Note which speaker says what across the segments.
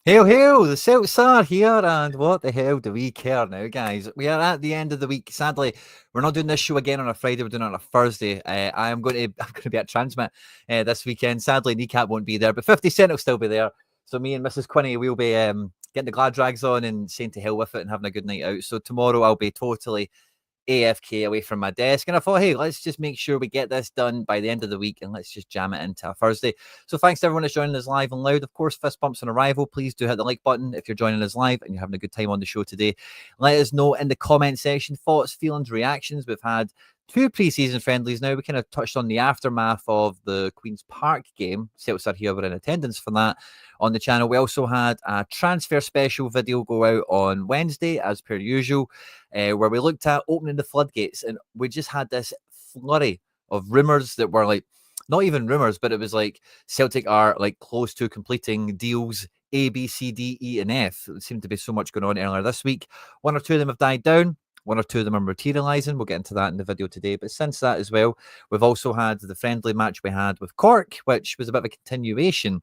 Speaker 1: Hail, hail, the Celts are here, and what the hell do we care now, guys? We are at the end of the week. Sadly, we're not doing this show again on a Friday. We're doing it on a Thursday. I'm going to be at Transmit this weekend. Sadly, Kneecap won't be there, but 50 Cent will still be there. So me and Mrs. Quinny will be getting the glad drags on and saying to hell with it and having a good night out. So tomorrow I'll be totally AFK away from my desk. And I thought, hey, let's just make sure we get this done by the end of the week and let's just jam it into a Thursday. So thanks to everyone that's joining us live and loud. Of course, fist bumps on arrival. Please do hit the like button if you're joining us live and you're having a good time on the show today. Let us know in the comment section thoughts, feelings, reactions. We've had two pre-season friendlies now. We kind of touched on the aftermath of the Queen's Park game. Celts are here. We're in attendance for that on the channel. We also had a transfer special video go out on Wednesday, as per usual, where we looked at opening the floodgates, and we just had this flurry of rumours that were like, not even rumours, but it was like Celtic are like close to completing deals A, B, C, D, E, and F. There seemed to be so much going on earlier this week. One or two of them have died down. One or two of them are materialising. We'll get into that in the video today. But since that as well, we've also had the friendly match we had with Cork, which was a bit of a continuation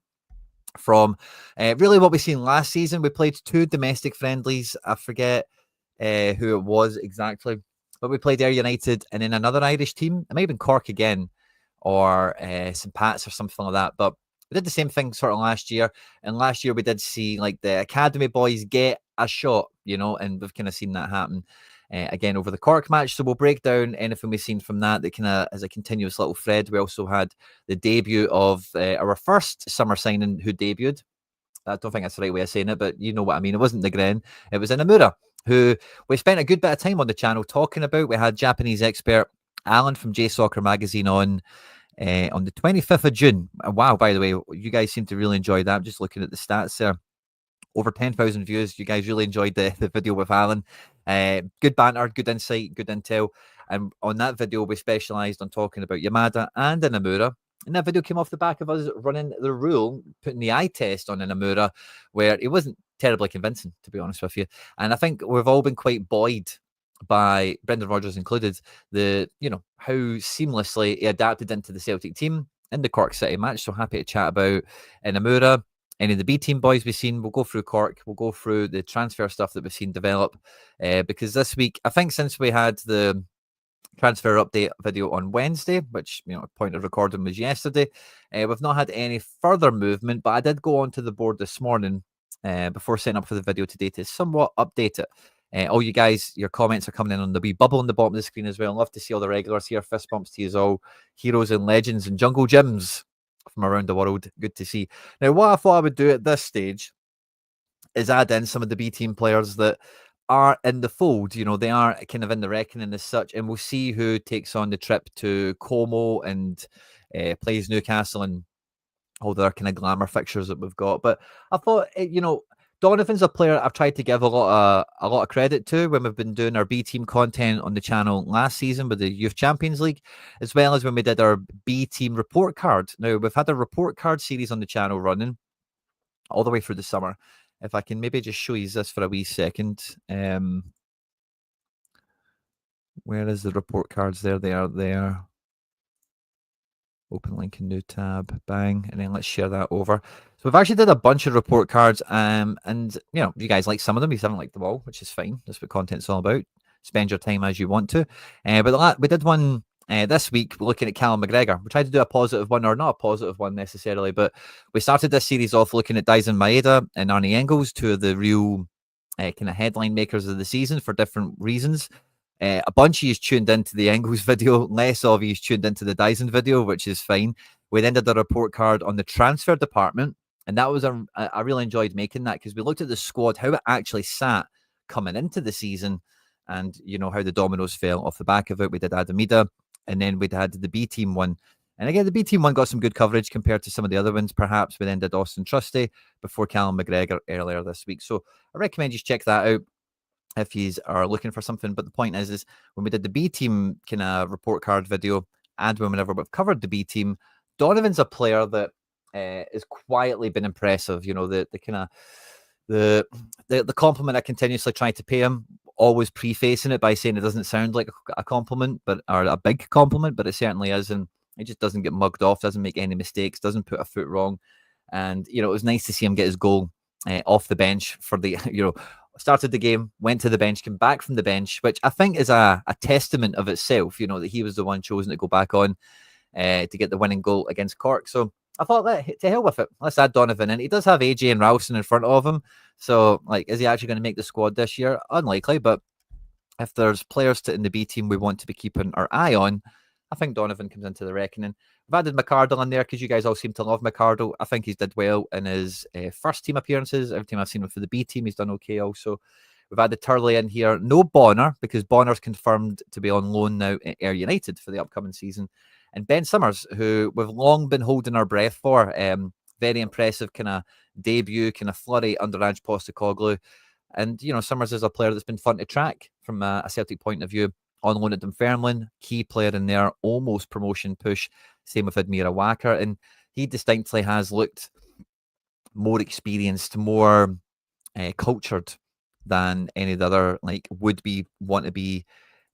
Speaker 1: from really what we seen last season. We played two domestic friendlies. I forget who it was exactly, but we played Ayr United and then another Irish team. It might have been Cork again or St. Pat's or something like that. But we did the same thing sort of last year. And last year we did see like the academy boys get a shot, and we've kind of seen that happen. Again over the Cork match. So we'll break down anything we've seen from that kind of as a continuous little thread. We also had the debut of our first summer signing who debuted. I don't think that's the right way of saying it, but you know what I mean. It wasn't the Gren, it was Anamura, who we spent a good bit of time on the channel talking about. We had Japanese expert Alan from J Soccer Magazine on the 25th of June. Wow, by the way, you guys seem to really enjoy that. I'm just looking at the stats there. Over 10,000 views. You guys really enjoyed the video with Alan. Good banter, good insight, good intel. And on that video, we specialised on talking about YAMADA and Anamura. And that video came off the back of us running the rule, putting the eye test on Anamura, where it wasn't terribly convincing, to be honest with you. And I think we've all been quite buoyed by Brendan Rodgers included, how seamlessly he adapted into the Celtic team in the Cork City match. So happy to chat about Anamura. Any of the B team boys we've seen, we'll go through Cork, we'll go through the transfer stuff that we've seen develop. Because this week, I think since we had the transfer update video on Wednesday, which, point of recording was yesterday, we've not had any further movement, but I did go onto the board this morning before setting up for the video today to somewhat update it. All you guys, your comments are coming in on the wee bubble on the bottom of the screen as well. Love to see all the regulars here. Fist bumps to you all, heroes and legends and jungle gyms from around the world. Good to see. Now, what I thought I would do at this stage is add in some of the B team players that are in the fold. They are kind of in the reckoning as such, and we'll see who takes on the trip to Como and plays Newcastle and all the other kind of glamour fixtures that we've got. But I thought, Donovan's a player I've tried to give a lot of credit to when we've been doing our B team content on the channel last season with the Youth Champions League, as well as when we did our B team report card. Now, we've had a report card series on the channel running all the way through the summer. If I can maybe just show you this for a wee second. Where is the report cards? There they are there. Open link in new tab, bang, and then let's share that over. So we've actually did a bunch of report cards, and you guys like some of them, you haven't liked them all, which is fine. That's what content's all about. Spend your time as you want to. But we did one this week looking at Callum McGregor. We tried to do a positive one, or not a positive one necessarily, but we started this series off looking at Dyson Maeda and Arnie Engels, two of the real kind of headline makers of the season for different reasons. A bunch of you tuned into the Engels video, less of you tuned into the Dyson video, which is fine. We then did a report card on the transfer department, and that was I really enjoyed making that because we looked at the squad, how it actually sat coming into the season, and how the dominoes fell off the back of it. We did Anamura, and then we had the B team one. And again, the B team one got some good coverage compared to some of the other ones, perhaps. We then did Austin Trusty before Callum McGregor earlier this week. So I recommend you check that out if you are looking for something. But the point is when we did the B team kind of report card video, and whenever we've covered the B team, Donovan's a player that has quietly been impressive. The kind of the compliment I continuously try to pay him, always prefacing it by saying it doesn't sound like a compliment, or a big compliment, but it certainly is. And he just doesn't get mugged off, doesn't make any mistakes, doesn't put a foot wrong. And, it was nice to see him get his goal off the bench for the, started the game, went to the bench, came back from the bench, which I think is a testament of itself, that he was the one chosen to go back on to get the winning goal against Cork. So I thought, to hell with it. Let's add Donovan in. He does have AJ and Ralston in front of him. So, is he actually going to make the squad this year? Unlikely, but if there's players in the B team we want to be keeping our eye on, I think Donovan comes into the reckoning. We've added McArdle in there because you guys all seem to love McArdle. I think he's did well in his first team appearances. Every time I've seen him for the B team, he's done okay also. We've added Turley in here. No Bonner, because Bonner's confirmed to be on loan now at Ayr United for the upcoming season. And Ben Summers, who we've long been holding our breath for. Very impressive kind of debut, kind of flurry under Ange Postecoglou. And, Summers is a player that's been fun to track from a Celtic point of view. On loan at Dunfermline, key player in their almost promotion push. Same with Admira Wacker. And he distinctly has looked more experienced, more cultured than any of the other, would-be, want-to-be,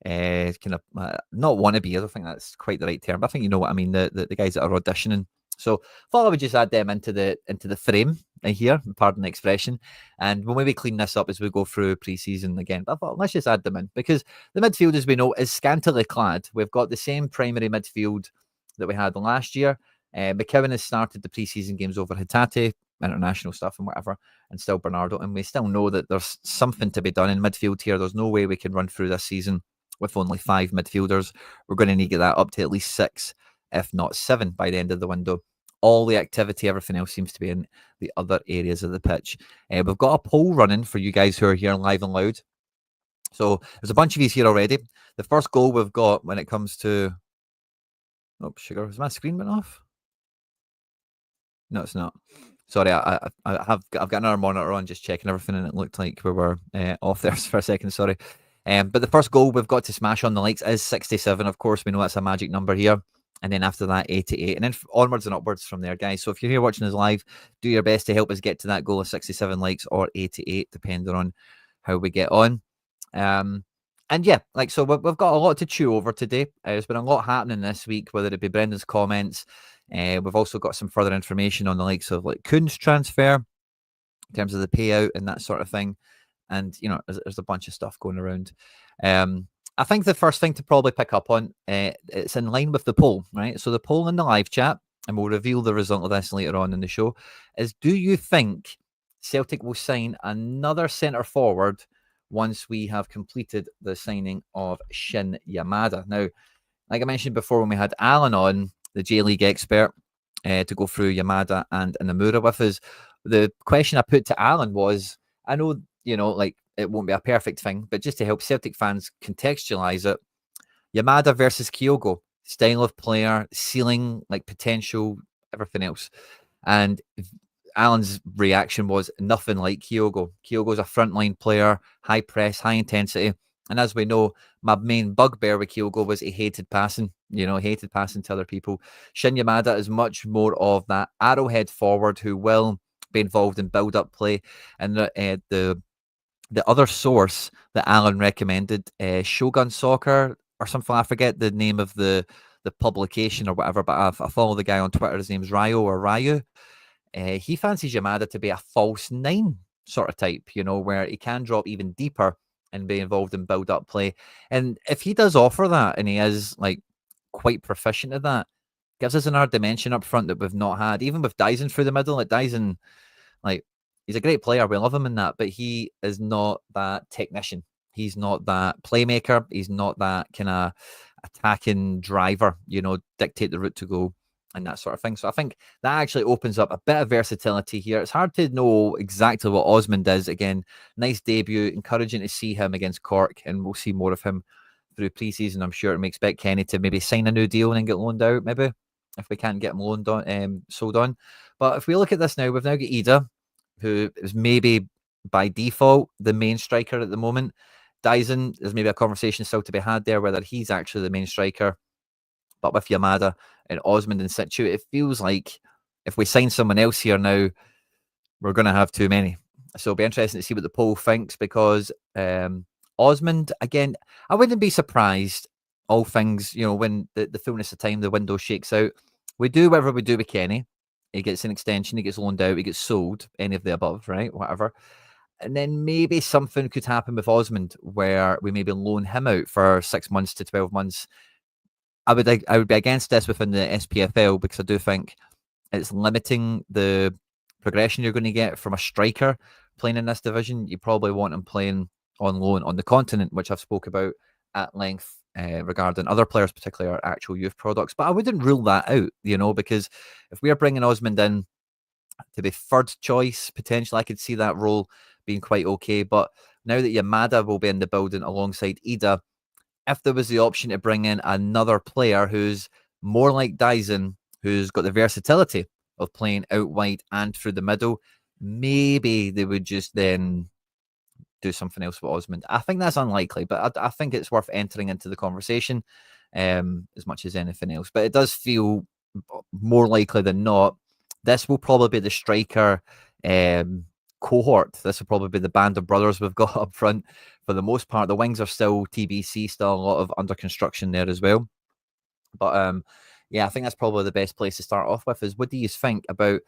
Speaker 1: not want-to-be. I don't think that's quite the right term, but I think you know what I mean, the guys that are auditioning. So I thought I would just add them into the frame here, pardon the expression, and we'll maybe clean this up as we go through pre-season again. But I thought, let's just add them in, because the midfield, as we know, is scantily clad. We've got the same primary midfield that we had last year. McKeown has started the pre-season games over Hatate, international stuff and whatever, and still Bernardo, and we still know that there's something to be done in midfield here. There's no way we can run through this season with only 5 midfielders. We're going to need to get that up to at least 6, if not 7, by the end of the window. All the activity, everything else seems to be in the other areas of the pitch. We've got a poll running for you guys who are here live and loud. So there's a bunch of you here already. The first goal we've got when it comes to... Oh, sugar. Has my screen went off? No, it's not. Sorry, I've got another monitor on, just checking everything, and it looked like we were off there for a second. Sorry. But the first goal we've got to smash on the likes is 67. Of course, we know that's a magic number here. And then after that, 88. And then onwards and upwards from there, guys. So if you're here watching us live, do your best to help us get to that goal of 67 likes or 88, depending on how we get on. And yeah, so we've got a lot to chew over today. There's been a lot happening this week, whether it be Brendan's comments. We've also got some further information on the likes of Kuhn's transfer in terms of the payout and that sort of thing. And, there's a bunch of stuff going around. I think the first thing to probably pick up on, it's in line with the poll, right? So the poll in the live chat, and we'll reveal the result of this later on in the show, is do you think Celtic will sign another centre forward once we have completed the signing of Shin Yamada? Now, like I mentioned before when we had Alan on, the J-League expert, to go through Yamada and Anamura with us, the question I put to Alan was, I know, it won't be a perfect thing, but just to help Celtic fans contextualize it, Yamada versus Kyogo, style of player, ceiling, potential, everything else. And Alan's reaction was nothing like Kyogo. Kyogo's a frontline player, high press, high intensity. And as we know, my main bugbear with Kyogo was he hated passing, hated passing to other people. Shin Yamada is much more of that arrowhead forward who will be involved in build-up play. And the other source that Alan recommended, Shogun Soccer or something, I forget the name of the publication or whatever, but I follow the guy on Twitter. His name's Ryu. He fancies Yamada to be a false 9 sort of type, where he can drop even deeper and be involved in build-up play. And if he does offer that, and he is quite proficient at that, gives us another dimension up front that we've not had, even with Dyson through the middle. Dyson, he's a great player. We love him in that, but he is not that technician. He's not that playmaker. He's not that kind of attacking driver, dictate the route to go and that sort of thing. So I think that actually opens up a bit of versatility here. It's hard to know exactly what Osmond is. Again, nice debut, encouraging to see him against Cork, and we'll see more of him through pre-season, I'm sure. And we expect Quinny to maybe sign a new deal and then get loaned out, maybe, if we can't get him loaned on, sold on. But if we look at this now, we've now got Ida, who is maybe by default the main striker at the moment. Dyson, there's maybe a conversation still to be had there whether he's actually the main striker. But with Yamada and Osmond in situ, it feels like if we sign someone else here now, we're going to have too many. So it'll be interesting to see what the poll thinks, because Osmond, again, I wouldn't be surprised, all things, when the fullness of time, the window shakes out. We do whatever we do with Quinny. he gets an extension, he gets loaned out, he gets sold, any of the above, right? Whatever. And then maybe something could happen with Osmond where we maybe loan him out for 6 months to 12 months. I would be against this within the SPFL because I do think it's limiting the progression you're going to get from a striker playing in this division. You probably want him playing on loan on the continent, which I've spoke about at length regarding other players, particularly our actual youth products. But I wouldn't rule that out, because if we are bringing Osmond in to be third choice, potentially, I could see that role being quite okay. But now that YAMADA will be in the building alongside Ida, if there was the option to bring in another player who's more like Dyson, who's got the versatility of playing out wide and through the middle, maybe they would just then do something else with Osmond. I think that's unlikely, but I think it's worth entering into the conversation as much as anything else. But it does feel more likely than not, this will probably be the striker cohort. This will probably be the band of brothers we've got up front for the most part. The wings are still TBC, still a lot of under construction there as well. But yeah, I think that's probably the best place to start off with is what do you think about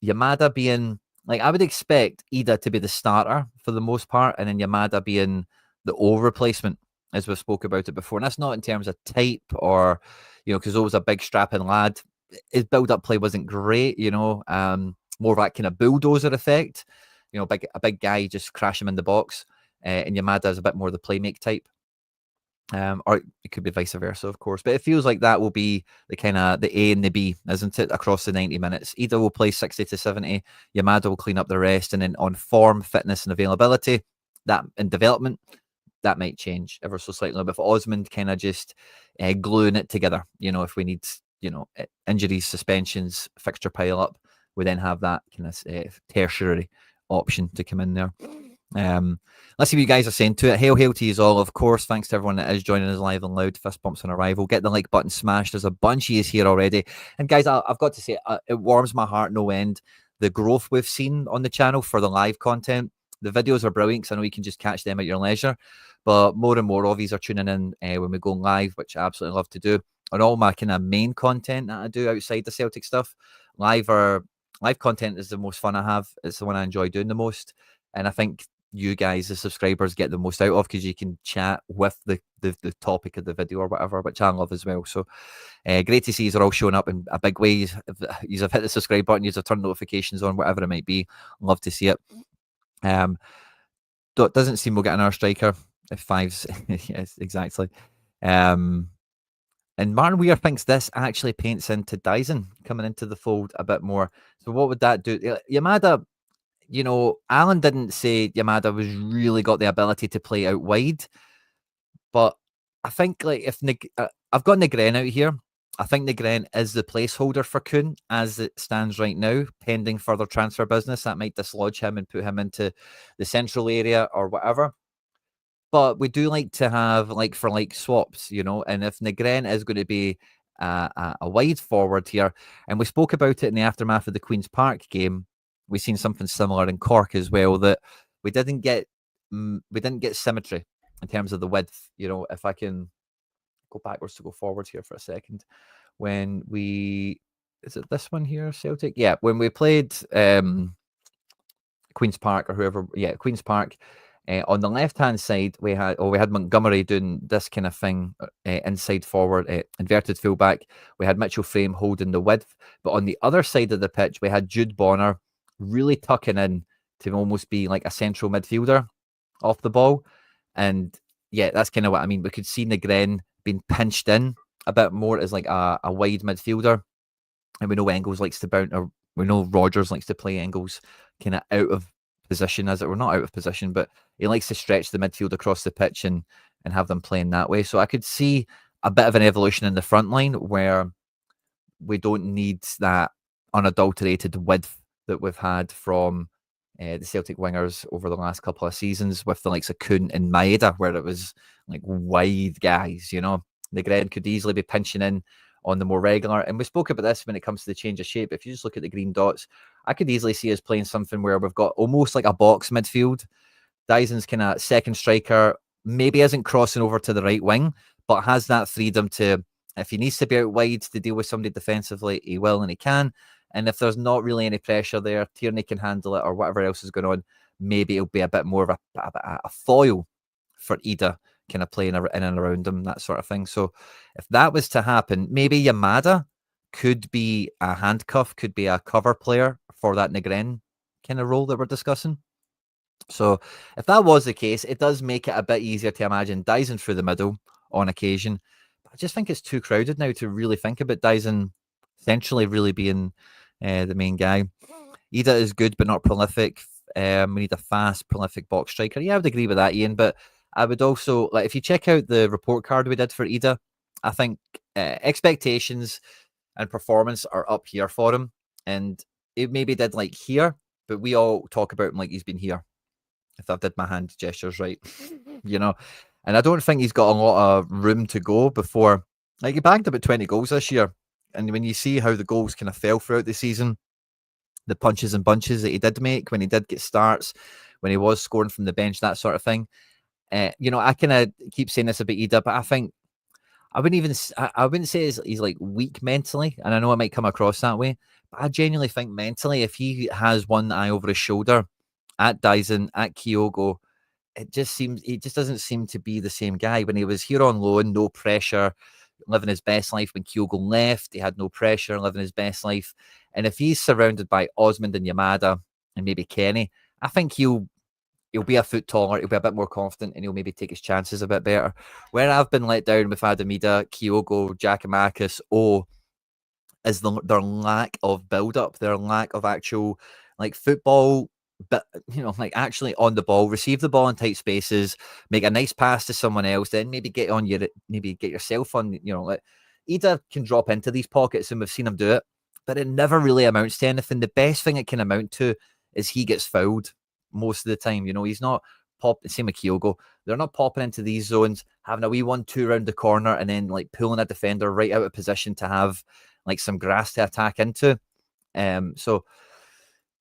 Speaker 1: YAMADA being, like, I would expect Ida to be the starter for the most part, and then YAMADA being the O replacement, as we've spoke about it before. And that's not in terms of type or, because he was a big strapping lad. His build-up play wasn't great, more of that kind of bulldozer effect. A big guy, just crash him in the box. And YAMADA is a bit more the playmake type. Or it could be vice versa, of course. But it feels like that will be the kind of the A and the B, isn't it, across the 90 minutes. Ida will play 60 to 70. YAMADA will clean up the rest. And then on form, fitness, and availability, that and development, that might change ever so slightly. But for Osmond, kind of just gluing it together. If we need, injuries, suspensions, fixture pile up, we then have that kind of tertiary option to come in there. Let's see what you guys are saying to it. Hail to you all, of course. Thanks to everyone that is joining us live and loud. Fist bumps on arrival. Get the like button smashed. There's a bunch of you here already. And guys, I've got to say, it warms my heart no end. The growth we've seen on the channel for the live content. The videos are brilliant because I know you can just catch them at your leisure. But more and more of you are tuning in when we go live, which I absolutely love to do. On all my kind of main content that I do outside the Celtic stuff, live content is the most fun I have. It's the one I enjoy doing the most. And I think you guys, the subscribers, get the most out of because you can chat with the topic of the video or whatever, which I love as well. So great to see you are all showing up in a big way. You have hit the subscribe button, you have turned notifications on, whatever it might be. Love to see it. Doesn't seem we'll get another striker if five's yes, exactly. And Martin Weir thinks this actually paints into Dyson coming into the fold a bit more. So what would that do? YAMADA, Alan didn't say YAMADA was really got the ability to play out wide, but I think like if I've got Negren out here, I think Negren is the placeholder for Kuhn as it stands right now, pending further transfer business that might dislodge him and put him into the central area or whatever. But we do like to have like for like swaps, and if Negren is going to be a wide forward here, and we spoke about it in the aftermath of the Queen's Park game. We've seen something similar in Cork as well, that we didn't get symmetry in terms of the width. If I can go backwards to go forwards here for a second, is it this one here, Celtic? Yeah, when we played Queen's Park or whoever, Queen's Park. On the left-hand side, we had Montgomery doing this kind of thing, inside forward, inverted fullback. We had Mitchell Frame holding the width, but on the other side of the pitch, we had Jude Bonner really tucking in to almost be like a central midfielder off the ball. And yeah, that's kind of what I mean. We could see Negren being pinched in a bit more as like a wide midfielder. And we know Engels likes to bounce, or we know Rodgers likes to play Engels kind of out of position, as it were, not out of position, but he likes to stretch the midfield across the pitch and have them playing that way. So I could see a bit of an evolution in the front line where we don't need that unadulterated width that we've had from the Celtic wingers over the last couple of seasons with the likes of Kuhn and Maeda, where it was like wide guys, Negren could easily be pinching in on the more regular. And we spoke about this when it comes to the change of shape. If you just look at the green dots, I could easily see us playing something where we've got almost like a box midfield. Dyson's kind of second striker, maybe isn't crossing over to the right wing, but has that freedom to, if he needs to be out wide to deal with somebody defensively, he will and he can. And if there's not really any pressure there, Tierney can handle it or whatever else is going on. Maybe it'll be a bit more of a foil for Ida kind of playing in and around him, that sort of thing. So if that was to happen, maybe YAMADA could be a handcuff, could be a cover player for that Negren kind of role that we're discussing. So if that was the case, it does make it a bit easier to imagine Dyson through the middle on occasion. But I just think it's too crowded now to really think about Dyson essentially really being the main guy. Ida is good but not prolific. We need a fast, prolific box striker. Yeah, I would agree with that, Ian. But I would also, like, if you check out the report card we did for Ida, I think expectations and performance are up here for him. And it maybe did like here, but we all talk about him like he's been here. If I did my hand gestures right, you know. And I don't think he's got a lot of room to go before. Like, he bagged about 20 goals this year. And when you see how the goals kind of fell throughout the season, the punches and bunches that he did make when he did get starts, when he was scoring from the bench, that sort of thing. You know, I kind of keep saying this about Ida, but I think I wouldn't say he's like weak mentally, and I know it might come across that way, but I genuinely think mentally, if he has one eye over his shoulder at Dyson, at Kyogo, it just doesn't seem to be the same guy. When he was here on loan, no pressure, living his best life. When Kyogo left, he had no pressure, living his best life. And if he's surrounded by Osmond and YAMADA and maybe Quinny, I think he'll be a foot taller, he'll be a bit more confident, and he'll maybe take his chances a bit better. Where I've been let down with Adamida, Kyogo, Giacomakis, is their lack of build-up, their lack of actual like football, but you know, like actually on the ball, receive the ball in tight spaces, make a nice pass to someone else, then maybe get yourself on, you know, like Ida can drop into these pockets and we've seen him do it, but it never really amounts to anything. The best thing it can amount to is he gets fouled most of the time. You know, he's not same with Kyogo. They're not popping into these zones, having a wee 1-2 round the corner and then like pulling a defender right out of position to have like some grass to attack into. So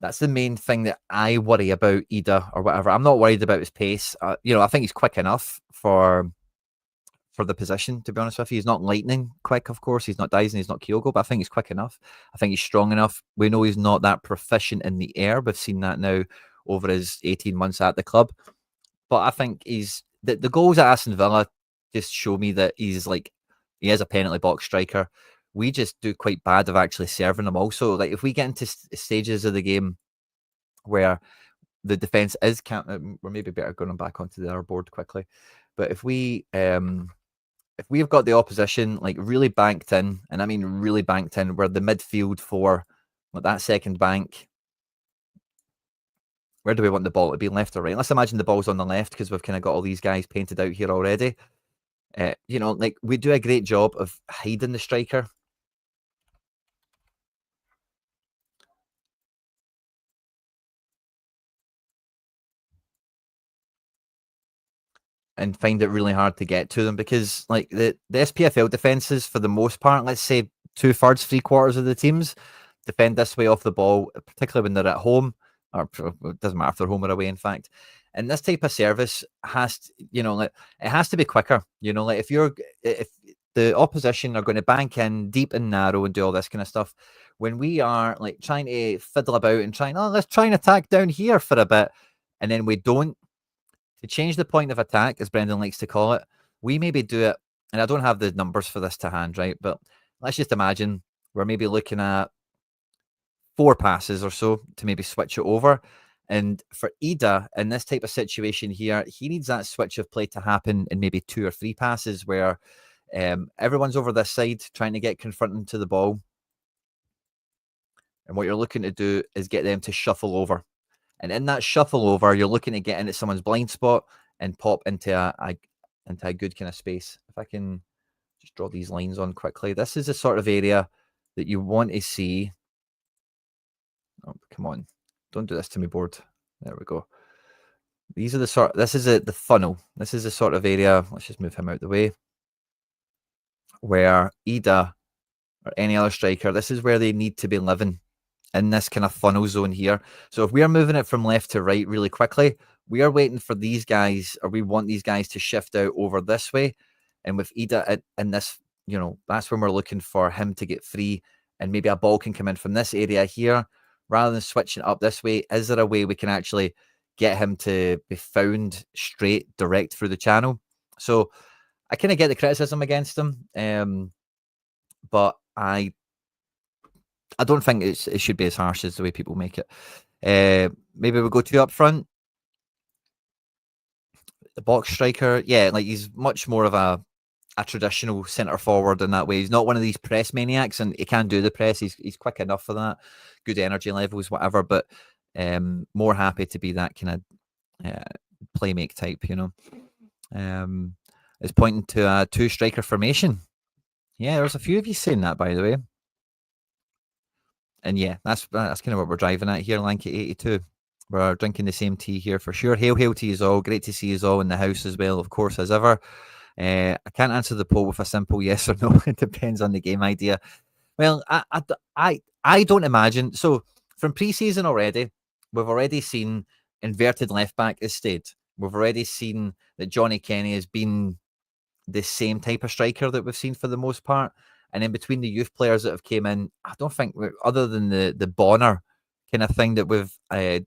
Speaker 1: that's the main thing that I worry about Ida or whatever. I'm not worried about his pace. You know, I think he's quick enough for the position, to be honest with you. He's not lightning quick, of course. He's not Dyson, he's not Kyogo, but I think he's quick enough. I think he's strong enough. We know he's not that proficient in the air. We've seen that now over his 18 months at the club. But I think the goals at Aston Villa just show me that he is a penalty box striker. We just do quite bad of actually serving them also. Like, if we get into stages of the game where the defense is we're maybe better going back onto the other board quickly. But if we've got the opposition like really banked in, and I mean really banked in, where the midfield for that second bank, where do we want the ball to be, left or right? Let's imagine the ball's on the left because we've kind of got all these guys painted out here already. You know, like, we do a great job of hiding the striker. And find it really hard to get to them because, like, the SPFL defenses, for the most part, let's say 2/3, 3/4 of the teams defend this way off the ball, particularly when they're at home, or it doesn't matter if they're home or away, in fact. And this type of service it has to be quicker. You know, like, if the opposition are going to bank in deep and narrow and do all this kind of stuff, when we are like trying to fiddle about and let's try and attack down here for a bit, and then we don't, to change the point of attack, as Brendan likes to call it, we maybe do it, and I don't have the numbers for this to hand, right? But let's just imagine we're maybe looking at 4 passes or so to maybe switch it over. And for Ida, in this type of situation here, he needs that switch of play to happen in maybe 2 or 3 passes where everyone's over this side trying to get confronting to the ball. And what you're looking to do is get them to shuffle over. And in that shuffle over, you're looking to get into someone's blind spot and pop into a good kind of space. If I can just draw these lines on quickly. This is the sort of area that you want to see. Oh, come on. Don't do this to me, board. There we go. This is the funnel. This is the sort of area, let's just move him out the way, where Ida or any other striker, this is where they need to be living, in this kind of funnel zone here. So if we are moving it from left to right really quickly, we are waiting for these guys, or we want these guys to shift out over this way. And with Ida in this, you know, that's when we're looking for him to get free and maybe a ball can come in from this area here, rather than switching it up this way, is there a way we can actually get him to be found straight, direct through the channel? So I kind of get the criticism against him, but I don't think it should be as harsh as the way people make it. Maybe we'll go 2 up front. The box striker, yeah, like he's much more of a traditional centre forward in that way. He's not one of these press maniacs, and he can do the press. He's quick enough for that, good energy levels, whatever. But more happy to be that kind of play make type, you know. It's pointing to a 2 striker formation. Yeah, there's a few of you saying that, by the way. And yeah, that's kind of what we're driving at here, Lanky82. We're drinking the same tea here for sure. Hail to you all. Great to see you all in the house as well, of course, as ever. I can't answer the poll with a simple yes or no. It depends on the game idea. Well, I don't imagine. So from preseason already, we've already seen inverted left back has stayed. We've already seen that Johnny Kenny has been the same type of striker that we've seen for the most part. And in between the youth players that have came in, I don't think, other than the Bonner kind of thing that we've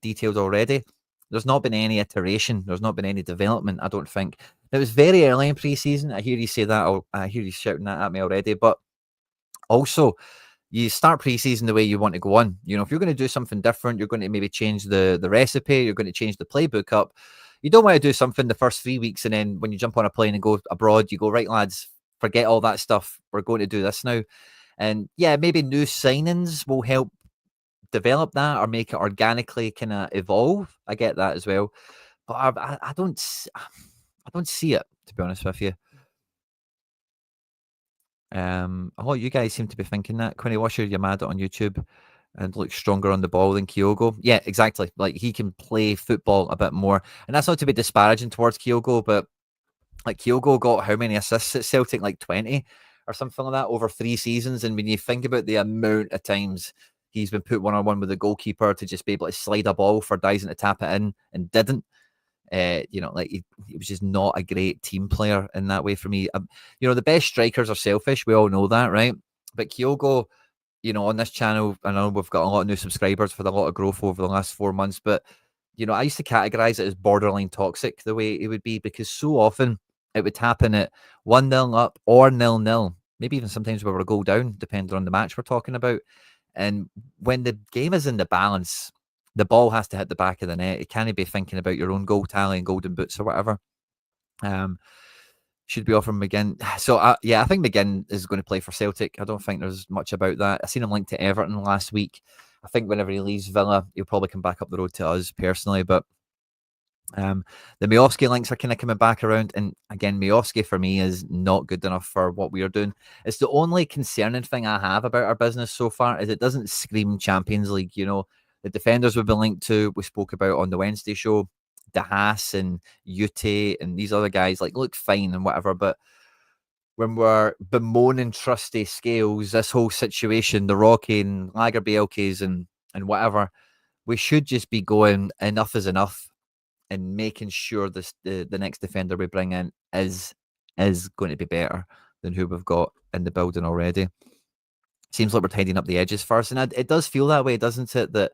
Speaker 1: detailed already, there's not been any iteration. There's not been any development, I don't think. It was very early in pre-season. I hear you say that. I hear you shouting that at me already. But also, you start pre-season the way you want to go on. You know, if you're going to do something different, you're going to maybe change the recipe. You're going to change the playbook up. You don't want to do something the first 3 weeks, and then when you jump on a plane and go abroad, you go, right, lads, forget all that stuff. We're going to do this now. And yeah, maybe new signings will help develop that or make it organically kind of evolve. I get that as well. But I don't see it, to be honest with you. A lot of you guys seem to be thinking that. Quinny, watch your Yamada on YouTube and look stronger on the ball than Kyogo. Yeah, exactly. Like he can play football a bit more. And that's not to be disparaging towards Kyogo, but like Kyogo got how many assists at Celtic? Like 20 or something like that over 3 seasons. And when you think about the amount of times he's been put one-on-one with the goalkeeper to just be able to slide a ball for Dyson to tap it in and didn't. You know, like he was just not a great team player in that way for me. You know, the best strikers are selfish. We all know that, right? But Kyogo, you know, on this channel, I know we've got a lot of new subscribers for a lot of growth over the last 4 months, but, you know, I used to categorize it as borderline toxic the way it would be, because so often it would happen at 1-0 up or 0-0, maybe even sometimes we were a goal down, depending on the match we're talking about. And when the game is in the balance, the ball has to hit the back of the net. It can't be thinking about your own goal tally and golden boots or whatever. Should be offering McGinn. So, yeah, I think McGinn is going to play for Celtic. I don't think there's much about that. I seen him linked to Everton last week. I think whenever he leaves Villa, he'll probably come back up the road to us personally. But the Miovski links are kind of coming back around. And again, Miovski for me is not good enough for what we are doing. It's the only concerning thing I have about our business so far is it doesn't scream Champions League. You know, the defenders we've been linked to, we spoke about on the Wednesday show, De Haas and Ute and these other guys, like, look fine and whatever. But when we're bemoaning trusty Scales, this whole situation, the Rocky and Lagerbielkes and whatever, we should just be going, enough is enough, and making sure the next defender we bring in is going to be better than who we've got in the building already. Seems like we're tidying up the edges first, and it does feel that way, doesn't it? That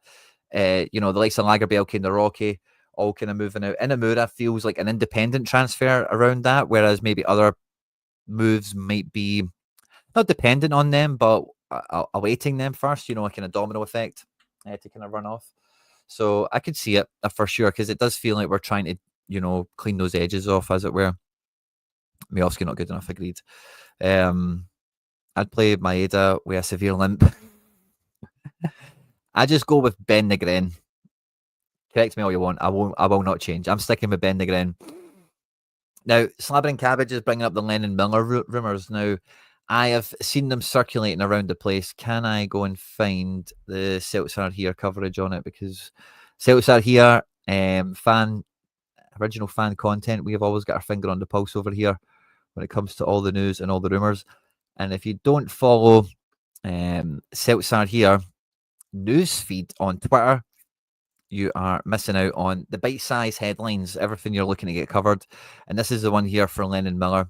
Speaker 1: you know, the likes of Lagerbielke and the Rocky all kind of moving out. Anamura feels like an independent transfer around that, whereas maybe other moves might be not dependent on them, but awaiting them first. You know, a kind of domino effect to kind of run off. So I could see it for sure, because it does feel like we're trying to, you know, clean those edges off, as it were. Miovski not good enough, agreed. I'd play Maeda with a severe limp. I just go with Ben Negren. Correct me all you want. I will not change. I'm sticking with Ben Negren. Now, Slabbering Cabbage is bringing up the Lennon Miller rumours. Now, I have seen them circulating around the place. Can I go and find the Celtics Are Here coverage on it? Because Celtics Are Here, original fan content, we have always got our finger on the pulse over here when it comes to all the news and all the rumours. And if you don't follow Celtics Are Here news feed on Twitter, you are missing out on the bite-sized headlines, everything you're looking to get covered. And this is the one here for Lennon Miller.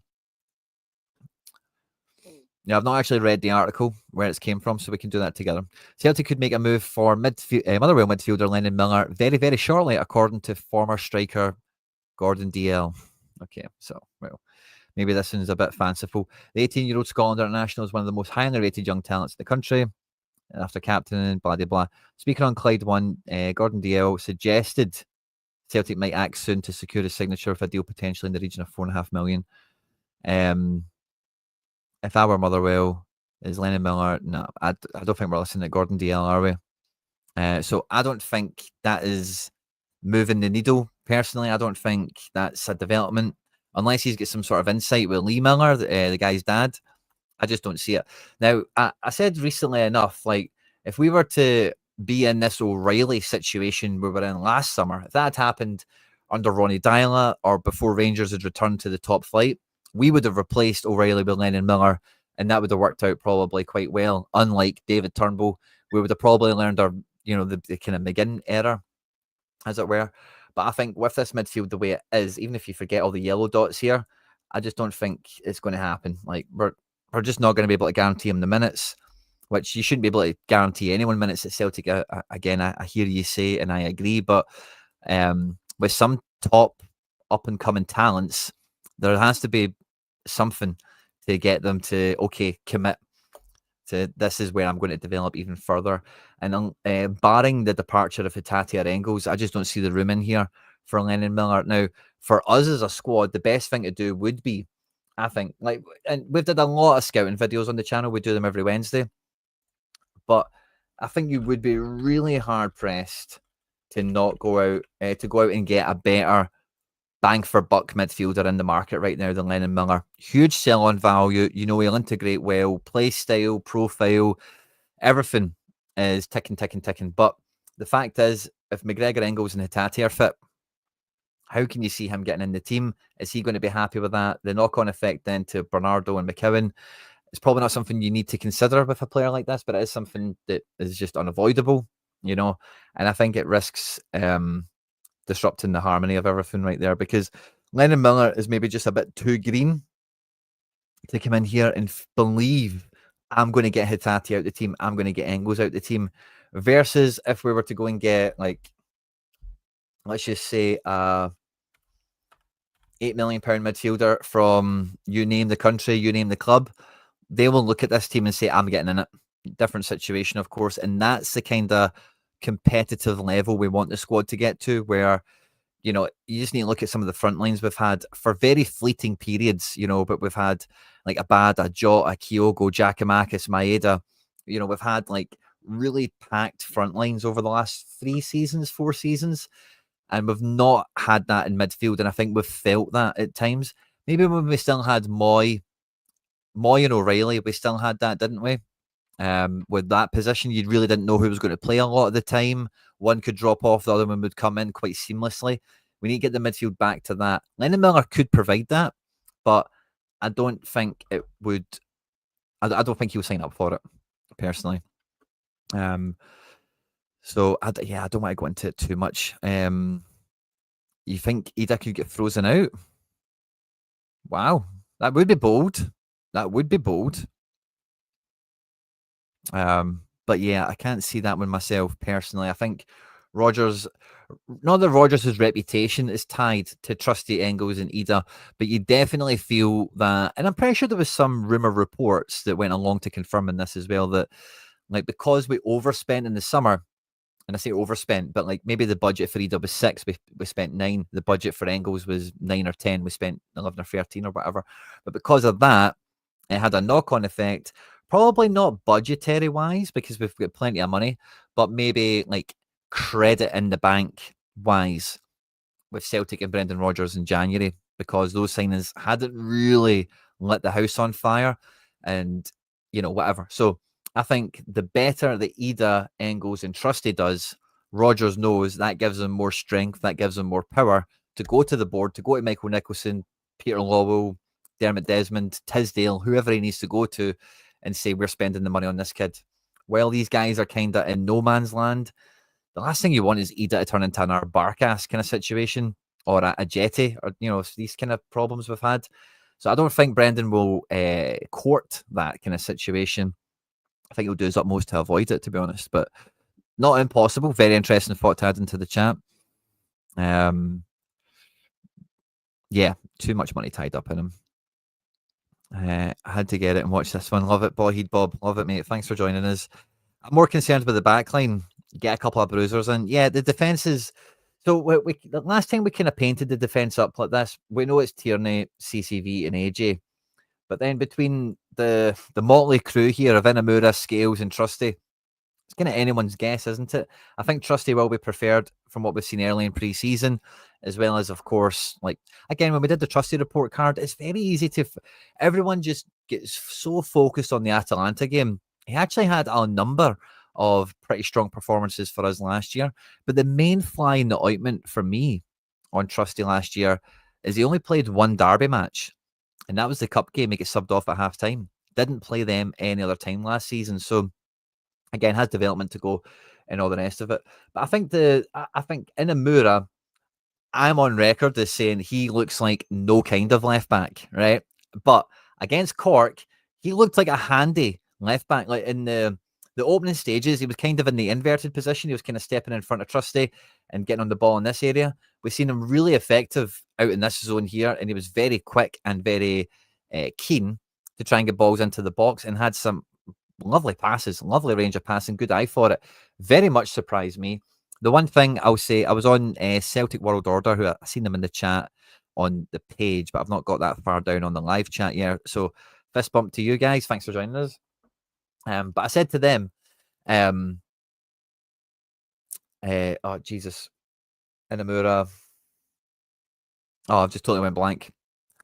Speaker 1: Yeah, I've not actually read the article where it came from, so we can do that together. Celtic could make a move for Motherwell midfielder Lennon Miller very, very shortly, according to former striker Gordon DL. Okay, so, well, maybe this one's a bit fanciful. The 18-year-old Scotland international is one of the most highly rated young talents in the country. After captaining, blah, blah, blah. Speaking on Clyde 1, Gordon DL suggested Celtic might act soon to secure a signature with a deal potentially in the region of $4.5 million. If I were Motherwell, is Lennon Miller? No, I don't think we're listening to Gordon DL, are we? So I don't think that is moving the needle. Personally, I don't think that's a development. Unless he's got some sort of insight with Lee Miller, the guy's dad. I just don't see it. Now, I said recently enough, like, if we were to be in this O'Reilly situation we were in last summer, if that had happened under Ronnie Dyla or before Rangers had returned to the top flight, we would have replaced O'Reilly with Lennon Miller, and that would have worked out probably quite well. Unlike David Turnbull, we would have probably learned our, the kind of McGinn error, as it were. But I think with this midfield the way it is, even if you forget all the yellow dots here, I just don't think it's going to happen. Like, we're just not going to be able to guarantee him the minutes, which you shouldn't be able to guarantee anyone minutes at Celtic. Again, I hear you say, and I agree, but with some top up-and-coming talents, there has to be something to get them to, okay, commit to this is where I'm going to develop even further. And barring the departure of Hatate or Engels, I just don't see the room in here for Lennon Miller. Now, for us as a squad, the best thing to do would be, I think, like, and we've done a lot of scouting videos on the channel. We do them every Wednesday. But I think you would be really hard pressed to not go out, and get a better bang for buck midfielder in the market right now than Lennon Miller. Huge sell on value. He'll integrate well, play style, profile, everything is ticking. But the fact is, if McGregor, Engels, and Hatate are fit, how can you see him getting in the team? Is he going to be happy with that? The knock-on effect then to Bernardo and McKeown, it's probably not something you need to consider with a player like this, but it is something that is just unavoidable, and I think it risks disrupting the harmony of everything right there, because Lennon Miller is maybe just a bit too green to come in here and believe I'm going to get Hatate out the team, I'm going to get Engels out the team, versus if we were to go and get, like, let's just say £8 million midfielder from you name the country, you name the club, they will look at this team and say, I'm getting in it. Different situation, of course. And that's the kind of competitive level we want the squad to get to, where, you just need to look at some of the front lines we've had for very fleeting periods, but we've had like Abada, Jota, Kyogo, Giakoumakis, Maeda. We've had like really packed front lines over the last 4 seasons. And we've not had that in midfield. And I think we've felt that at times. Maybe when we still had Moy and O'Reilly, we still had that, didn't we? With that position, you really didn't know who was going to play a lot of the time. One could drop off, the other one would come in quite seamlessly. We need to get the midfield back to that. Lennon Miller could provide that, but I don't think it would. I don't think he'll sign up for it, personally. So I don't want to go into it too much. You think Ida could get frozen out? Wow, that would be bold. But yeah, I can't see that one myself personally. I think Rodgers, not that Rodgers' reputation is tied to trusty Engels and Ida, but you definitely feel that, and I'm pretty sure there was some rumor reports that went along to confirming this as well, that like because we overspent in the summer, and I say overspent, but like maybe the budget for Ida was 6, we spent 9. The budget for Engels was 9 or 10, we spent 11 or 13 or whatever. But because of that, it had a knock-on effect. Probably not budgetary wise, because we've got plenty of money, but maybe like credit in the bank wise with Celtic and Brendan Rodgers in January, because those signings hadn't really lit the house on fire and, whatever. So I think the better the Ida, Engels and Trusty does, Rodgers knows that gives him more strength, that gives him more power to go to the board, to go to Michael Nicholson, Peter Lawwell, Dermot Desmond, Tisdale, whoever he needs to go to, and say, we're spending the money on this kid. While these guys are kind of in no man's land, the last thing you want is Ida to turn into an Barkas kind of situation, or a Jetty, or, these kind of problems we've had. So I don't think Brendan will court that kind of situation. I think he'll do his utmost to avoid it, to be honest. But not impossible. Very interesting thought to add into the chat. Yeah, too much money tied up in him. I had to get it and watch this one. Love it, Boyheed Bob. Love it, mate. Thanks for joining us. I'm more concerned with the back line. Get a couple of bruisers in. Yeah, the defence is. So the last time we kind of painted the defence up like this, we know it's Tierney, CCV, and AJ. But then between the motley crew here of Anamura, Scales, and Trusty, it's kind of anyone's guess, isn't it? I think Trusty will be preferred from what we've seen early in pre-season, as well as, of course, like, again, when we did the Trusty report card, it's very easy to, everyone just gets so focused on the Atalanta game. He actually had a number of pretty strong performances for us last year, but the main fly in the ointment for me on Trusty last year is he only played one derby match, and that was the cup game. He gets subbed off at half time. Didn't play them any other time last season, so again, has development to go and all the rest of it. But I think Inamura, I'm on record as saying he looks like no kind of left back, right? But against Cork, he looked like a handy left back. Like in the opening stages, he was kind of in the inverted position. He was kind of stepping in front of Trusty and getting on the ball in this area. We've seen him really effective out in this zone here, and he was very quick and very keen to try and get balls into the box and had some lovely passes, lovely range of passing, good eye for it. Very much surprised me. The one thing I'll say, I was on Celtic World Order, who I seen them in the chat on the page, but I've not got that far down on the live chat yet. So fist bump to you guys. Thanks for joining us. But I said to them, oh, Jesus, Inamura. Oh, I've just totally went blank.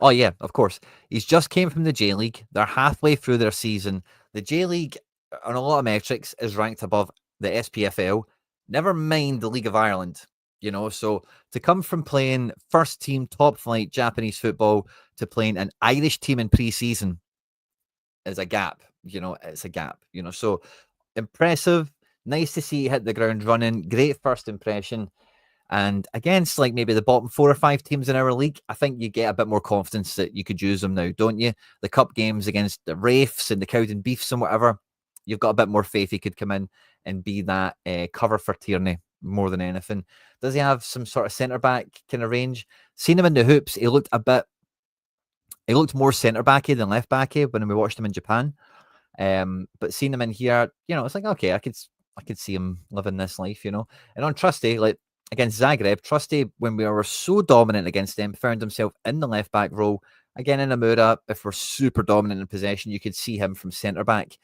Speaker 1: Oh, yeah, of course. He's just came from the J League. They're halfway through their season. The J League, on a lot of metrics, is ranked above the SPFL. Never mind the League of Ireland, you know. So to come from playing first team, top flight Japanese football to playing an Irish team in pre-season is a gap, you know. It's a gap, you know. So impressive. Nice to see you hit the ground running. Great first impression. And against like maybe the bottom 4 or 5 teams in our league, I think you get a bit more confidence that you could use them now, don't you? The cup games against the Wraiths and the Cowden Beefs and whatever, you've got a bit more faith he could come in and be that cover for Tierney more than anything. Does he have some sort of centre back kind of range? Seen him in the hoops, he looked more centre backy than left backy when we watched him in Japan. But seeing him in here, you know, it's like, okay, I could see him living this life, you know. And on Trusty, like against Zagreb, Trusty, when we were so dominant against them, found himself in the left back role. Again, in Amura, if we're super dominant in possession, you could see him from centre back,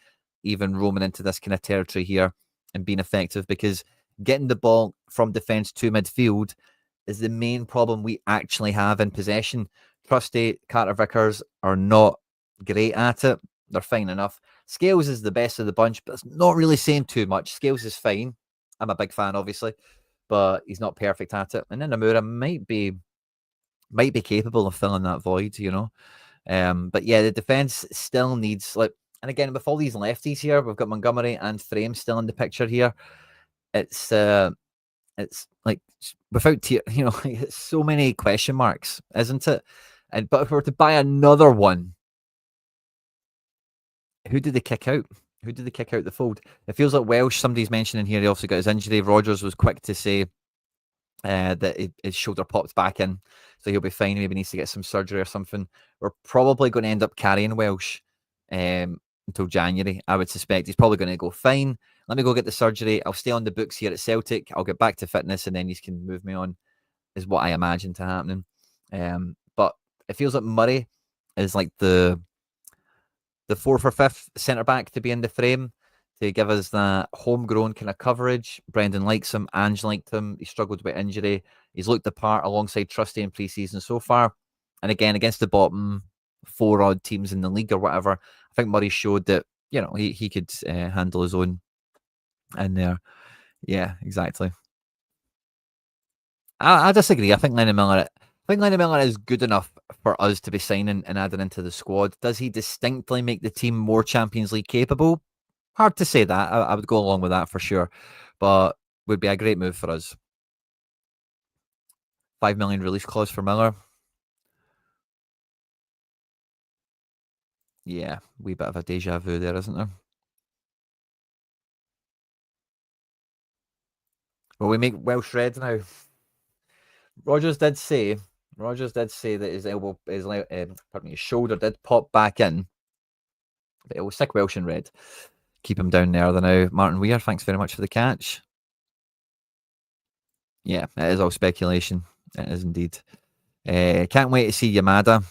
Speaker 1: even roaming into this kind of territory here and being effective, because getting the ball from defence to midfield is the main problem we actually have in possession. Trusty, Carter Vickers are not great at it. They're fine enough. Scales is the best of the bunch, but it's not really saying too much. Scales is fine. I'm a big fan, obviously, but he's not perfect at it. And then Amura might be capable of filling that void, you know. But yeah, the defense still needs like, and again with all these lefties here, we've got Montgomery and Frame still in the picture here. It's like without you know, it's so many question marks, isn't it? And but if we were to buy another one, who did they kick out? Who did they kick out the fold? It feels like Welsh. Somebody's mentioning here he also got his injury. Rogers was quick to say that his shoulder popped back in, so he'll be fine. Maybe needs to get some surgery or something. We're probably going to end up carrying Welsh until January. I would suspect he's probably going to go fine. Let me go get the surgery. I'll stay on the books here at Celtic. I'll get back to fitness, and then you can move me on. Is what I imagine to happening. But it feels like Murray is like the 4th or 5th centre back to be in the frame to give us that homegrown kind of coverage. Brendan likes him. Ange liked him. He struggled with injury. He's looked the part alongside Trusty in pre-season so far. And again, against the bottom 4 odd teams in the league or whatever, I think Murray showed that, you know, he could handle his own in there. Yeah, exactly. I disagree. I think Lennon Miller is good enough for us to be signing and adding into the squad. Does he distinctly make the team more Champions League capable? Hard to say that. I would go along with that for sure, but would be a great move for us. 5 million release clause for Miller. Yeah, wee bit of a deja vu there, isn't there? Well, we make Welsh Red now. Rogers did say, Rogers did say that his elbow, pardon me, his shoulder did pop back in, but it will stick Welsh in red. Keep him down there. The now Martin Weir. Thanks very much for the catch. Yeah, it is all speculation. It is indeed. Can't wait to see Yamada.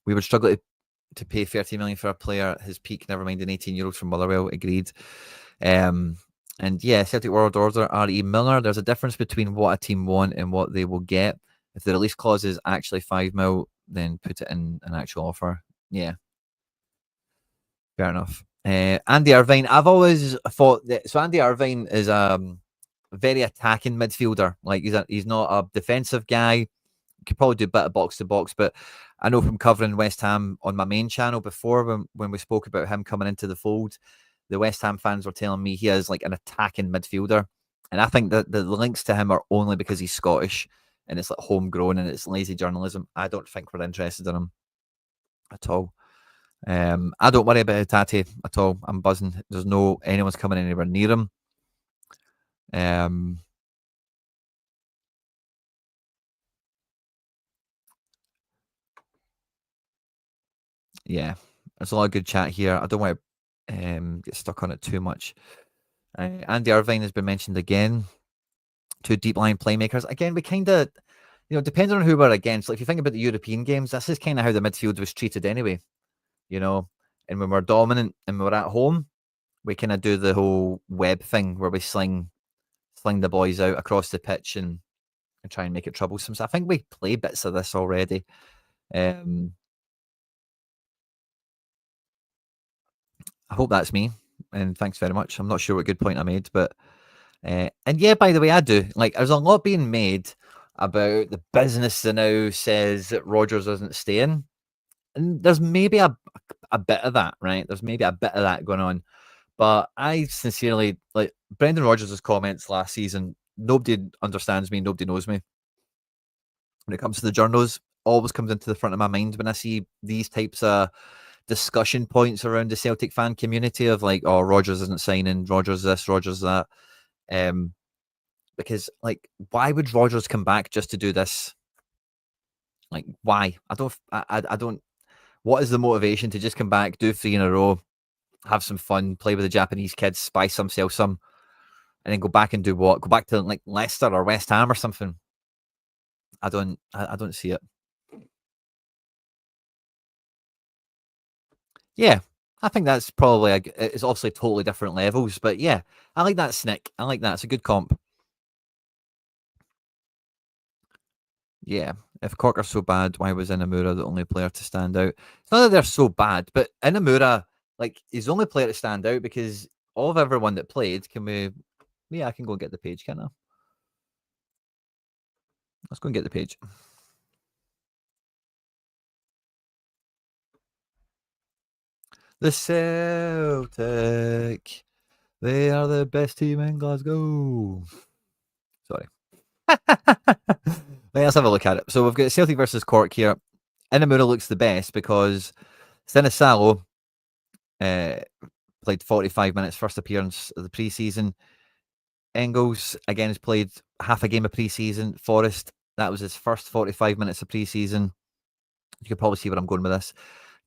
Speaker 1: We would struggle to pay 30 million for a player at his peak, never mind an 18-year-old from Motherwell. Agreed. And yeah, Celtic World Order, R.E. Miller. There's a difference between what a team want and what they will get. If the release clause is actually 5 mil, then put it in an actual offer. Yeah, fair enough. Andy Irvine. I've always thought that. So Andy Irvine is very attacking midfielder. Like he's not a defensive guy. Could probably do a bit of box to box, but I know from covering West Ham on my main channel before when we spoke about him coming into the fold, the West Ham fans were telling me he is like an attacking midfielder. And I think that the links to him are only because he's Scottish and it's like homegrown and it's lazy journalism. I don't think we're interested in him at all. I don't worry about Hatate at all. I'm buzzing. There's no anyone's coming anywhere near him. Um, yeah, there's a lot of good chat here. I don't want to get stuck on it too much. Andy Irvine has been mentioned again. Two deep line playmakers. Again, we kind of, depending on who we're against. Like if you think about the European games, this is kind of how the midfield was treated anyway. You know, and when we're dominant and we're at home, we kind of do the whole web thing where we sling the boys out across the pitch and try and make it troublesome. So I think we play bits of this already. Um, I hope that's me. And thanks very much. I'm not sure what good point I made, but and yeah, by the way, I do. Like, there's a lot being made about the business that now says that Rogers isn't staying, and there's maybe a bit of that, right? There's maybe a bit of that going on, but I sincerely like Brendan Rodgers' comments last season. Nobody understands me. Nobody knows me. When it comes to the journos, always comes into the front of my mind when I see these types of discussion points around the Celtic fan community of like, oh, Rogers isn't signing, Rogers this, Rogers that. Because like, why would Rogers come back just to do this? Like, why? I don't. What is the motivation to just come back, do 3 in a row, have some fun, play with the Japanese kids, spy some, sell some, and then go back and do what? Go back to like Leicester or West Ham or something. I don't see it. Yeah, I think that's probably it's obviously totally different levels, but yeah, I like that snick. I like that. It's a good comp. Yeah. If Cork are so bad, why was Anamura the only player to stand out? It's not that they're so bad, but Anamura, like, he's the only player to stand out because of everyone that played, can we? Yeah, I can go and get the page, can't I? Let's go and get the page. The Celtic. They are the best team in Glasgow. Sorry. Let's have a look at it. So we've got Celtic versus Cork here. Inamura looks the best because Sinisalo played 45 minutes, first appearance of the preseason. Engels, again, has played half a game of preseason. Forrest, that was his first 45 minutes of preseason. You can probably see where I'm going with this.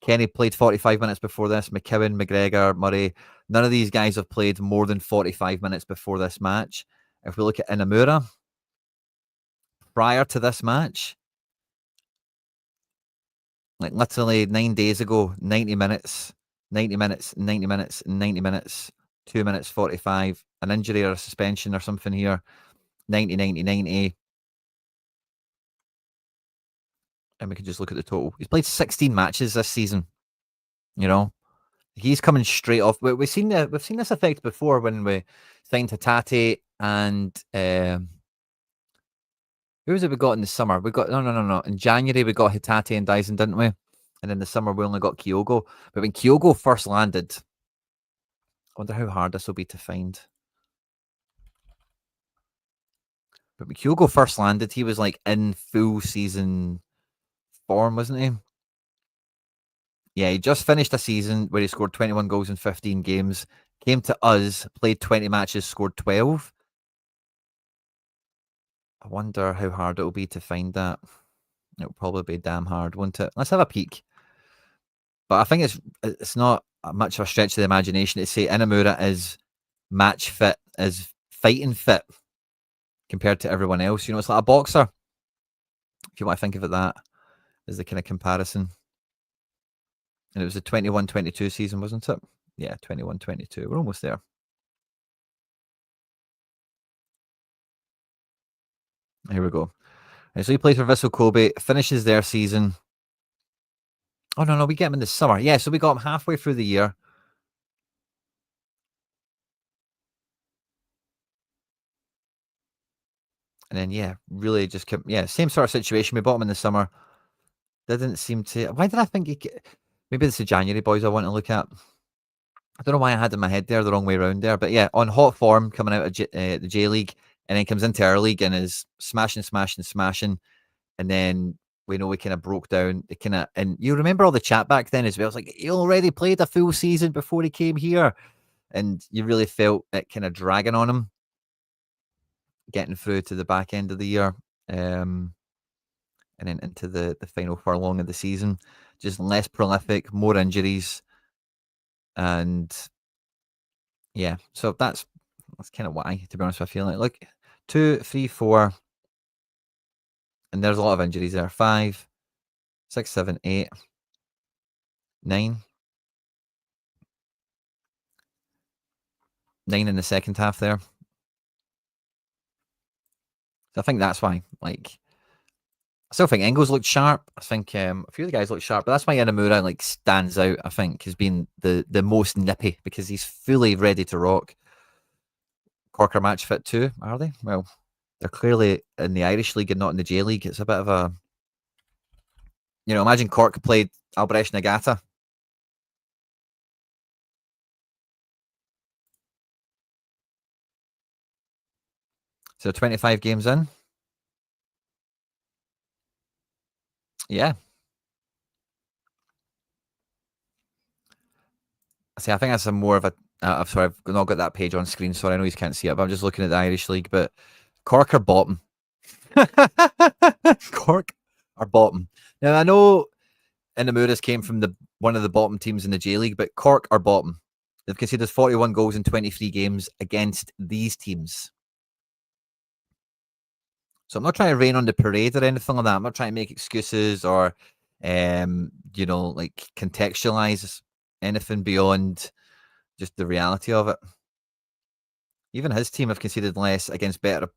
Speaker 1: Kenny played 45 minutes before this. McKeown, McGregor, Murray, none of these guys have played more than 45 minutes before this match. If we look at Inamura, prior to this match, like literally 9 days ago, 90 minutes, 90 minutes, 90 minutes, 90 minutes, 2 minutes 45, an injury or a suspension or something here, 90, 90, 90. And we can just look at the total. He's played 16 matches this season. You know, he's coming straight off. We've seen this effect before when we signed Hatate and who was it we got in the summer? We got no. In January we got Hatate and Dyson, didn't we? And in the summer we only got Kyogo. But when Kyogo first landed, I wonder how hard this will be to find. But when Kyogo first landed, he was like in full season form, wasn't he? Yeah, he just finished a season where he scored 21 goals in 15 games, came to us, played 20 matches, scored 12. I wonder how hard it'll be to find that. It'll probably be damn hard, won't it? Let's have a peek. But I think it's not much of a stretch of the imagination to say Anamura is match fit, is fighting fit compared to everyone else. You know, it's like a boxer. If you want to think of it that as the kind of comparison. And it was the 21-22 season, wasn't it? Yeah, 21-22. We're almost there. Here we go. And so he plays for Vissel Kobe, finishes their season. Oh, no, we get him in the summer. Yeah, so we got him halfway through the year. And then, yeah, really just kept, same sort of situation. We bought him in the summer. Didn't seem to. Why did I think maybe it's the January boys I want to look at. I don't know why I had in my head there the wrong way around there. But yeah, on hot form coming out of the J League and then comes into our league and is smashing. And then we know we kind of broke down. It kind of, and you remember all the chat back then as well. It's like he already played a full season before he came here. And you really felt it kind of dragging on him, getting through to the back end of the year. And then into the final furlong of the season. Just less prolific, more injuries. And yeah, so that's kind of why, to be honest with you. Like, look, 2, 3, 4, and there's a lot of injuries there. 5, 6, 7, 8, 9. 9 in the second half there. So I think that's why. Like, I still think Engels looked sharp. I think a few of the guys look sharp, but that's why Anamura like stands out. I think has been the most nippy because he's fully ready to rock. Cork are match fit too, are they? Well, they're clearly in the Irish League and not in the J League. It's a bit of a, imagine Cork played Albrecht Nagata. So 25 games in. Yeah. See, I think that's a more of a. I'm sorry, I've not got that page on screen, so I know you can't see it, but I'm just looking at the Irish League. But Cork are bottom. Cork are bottom. Now, I know Anamura's came from one of the bottom teams in the J League, but Cork are bottom. They've conceded 41 goals in 23 games against these teams. So I'm not trying to rain on the parade or anything like that. I'm not trying to make excuses or, like contextualize anything beyond just the reality of it. Even his team have conceded less against better,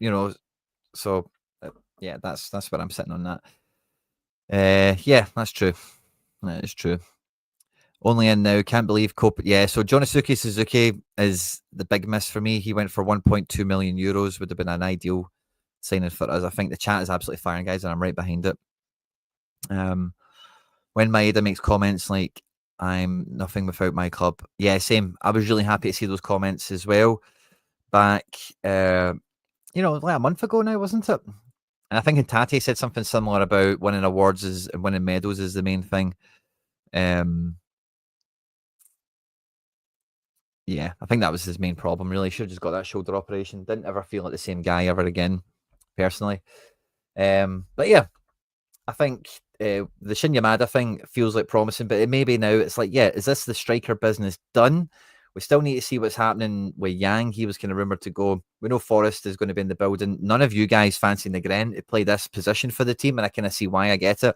Speaker 1: So yeah, that's where I'm sitting on that. Yeah, that's true. That is true. Only in now. Can't believe Cope. Yeah, so Jonisuke Suzuki is the big miss for me. He went for 1.2 million euros. Would have been an ideal signing for us. I think the chat is absolutely firing, guys, and I'm right behind it. When Maeda makes comments like "I'm nothing without my club," yeah, same. I was really happy to see those comments as well. Back, like a month ago now, wasn't it? And I think Tate said something similar about winning awards and winning medals is the main thing. Yeah, I think that was his main problem, really. Should have just got that shoulder operation. Didn't ever feel like the same guy ever again, personally. But yeah, I think the Shin YAMADA thing feels like promising, but it may be now. It's like, yeah, is this the striker business done? We still need to see what's happening with Yang. He was kind of rumored to go. We know Forrest is going to be in the building. None of you guys fancy Negren to play this position for the team, and I kind of see why. I get it.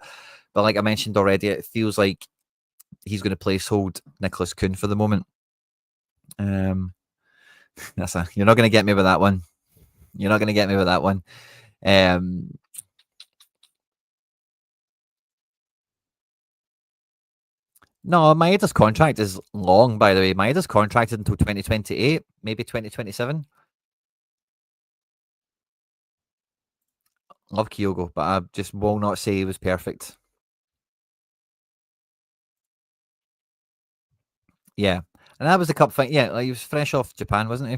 Speaker 1: But like I mentioned already, it feels like he's going to placehold Nicholas Kuhn for the moment. You're not going to get me with that one. You're not going to get me with that one. No, Maeda's contract is long, by the way. Maeda's contracted until 2028, maybe 2027. Love Kyogo, but I just will not say he was perfect. Yeah. And that was the cup fight. Yeah, like he was fresh off Japan, wasn't he?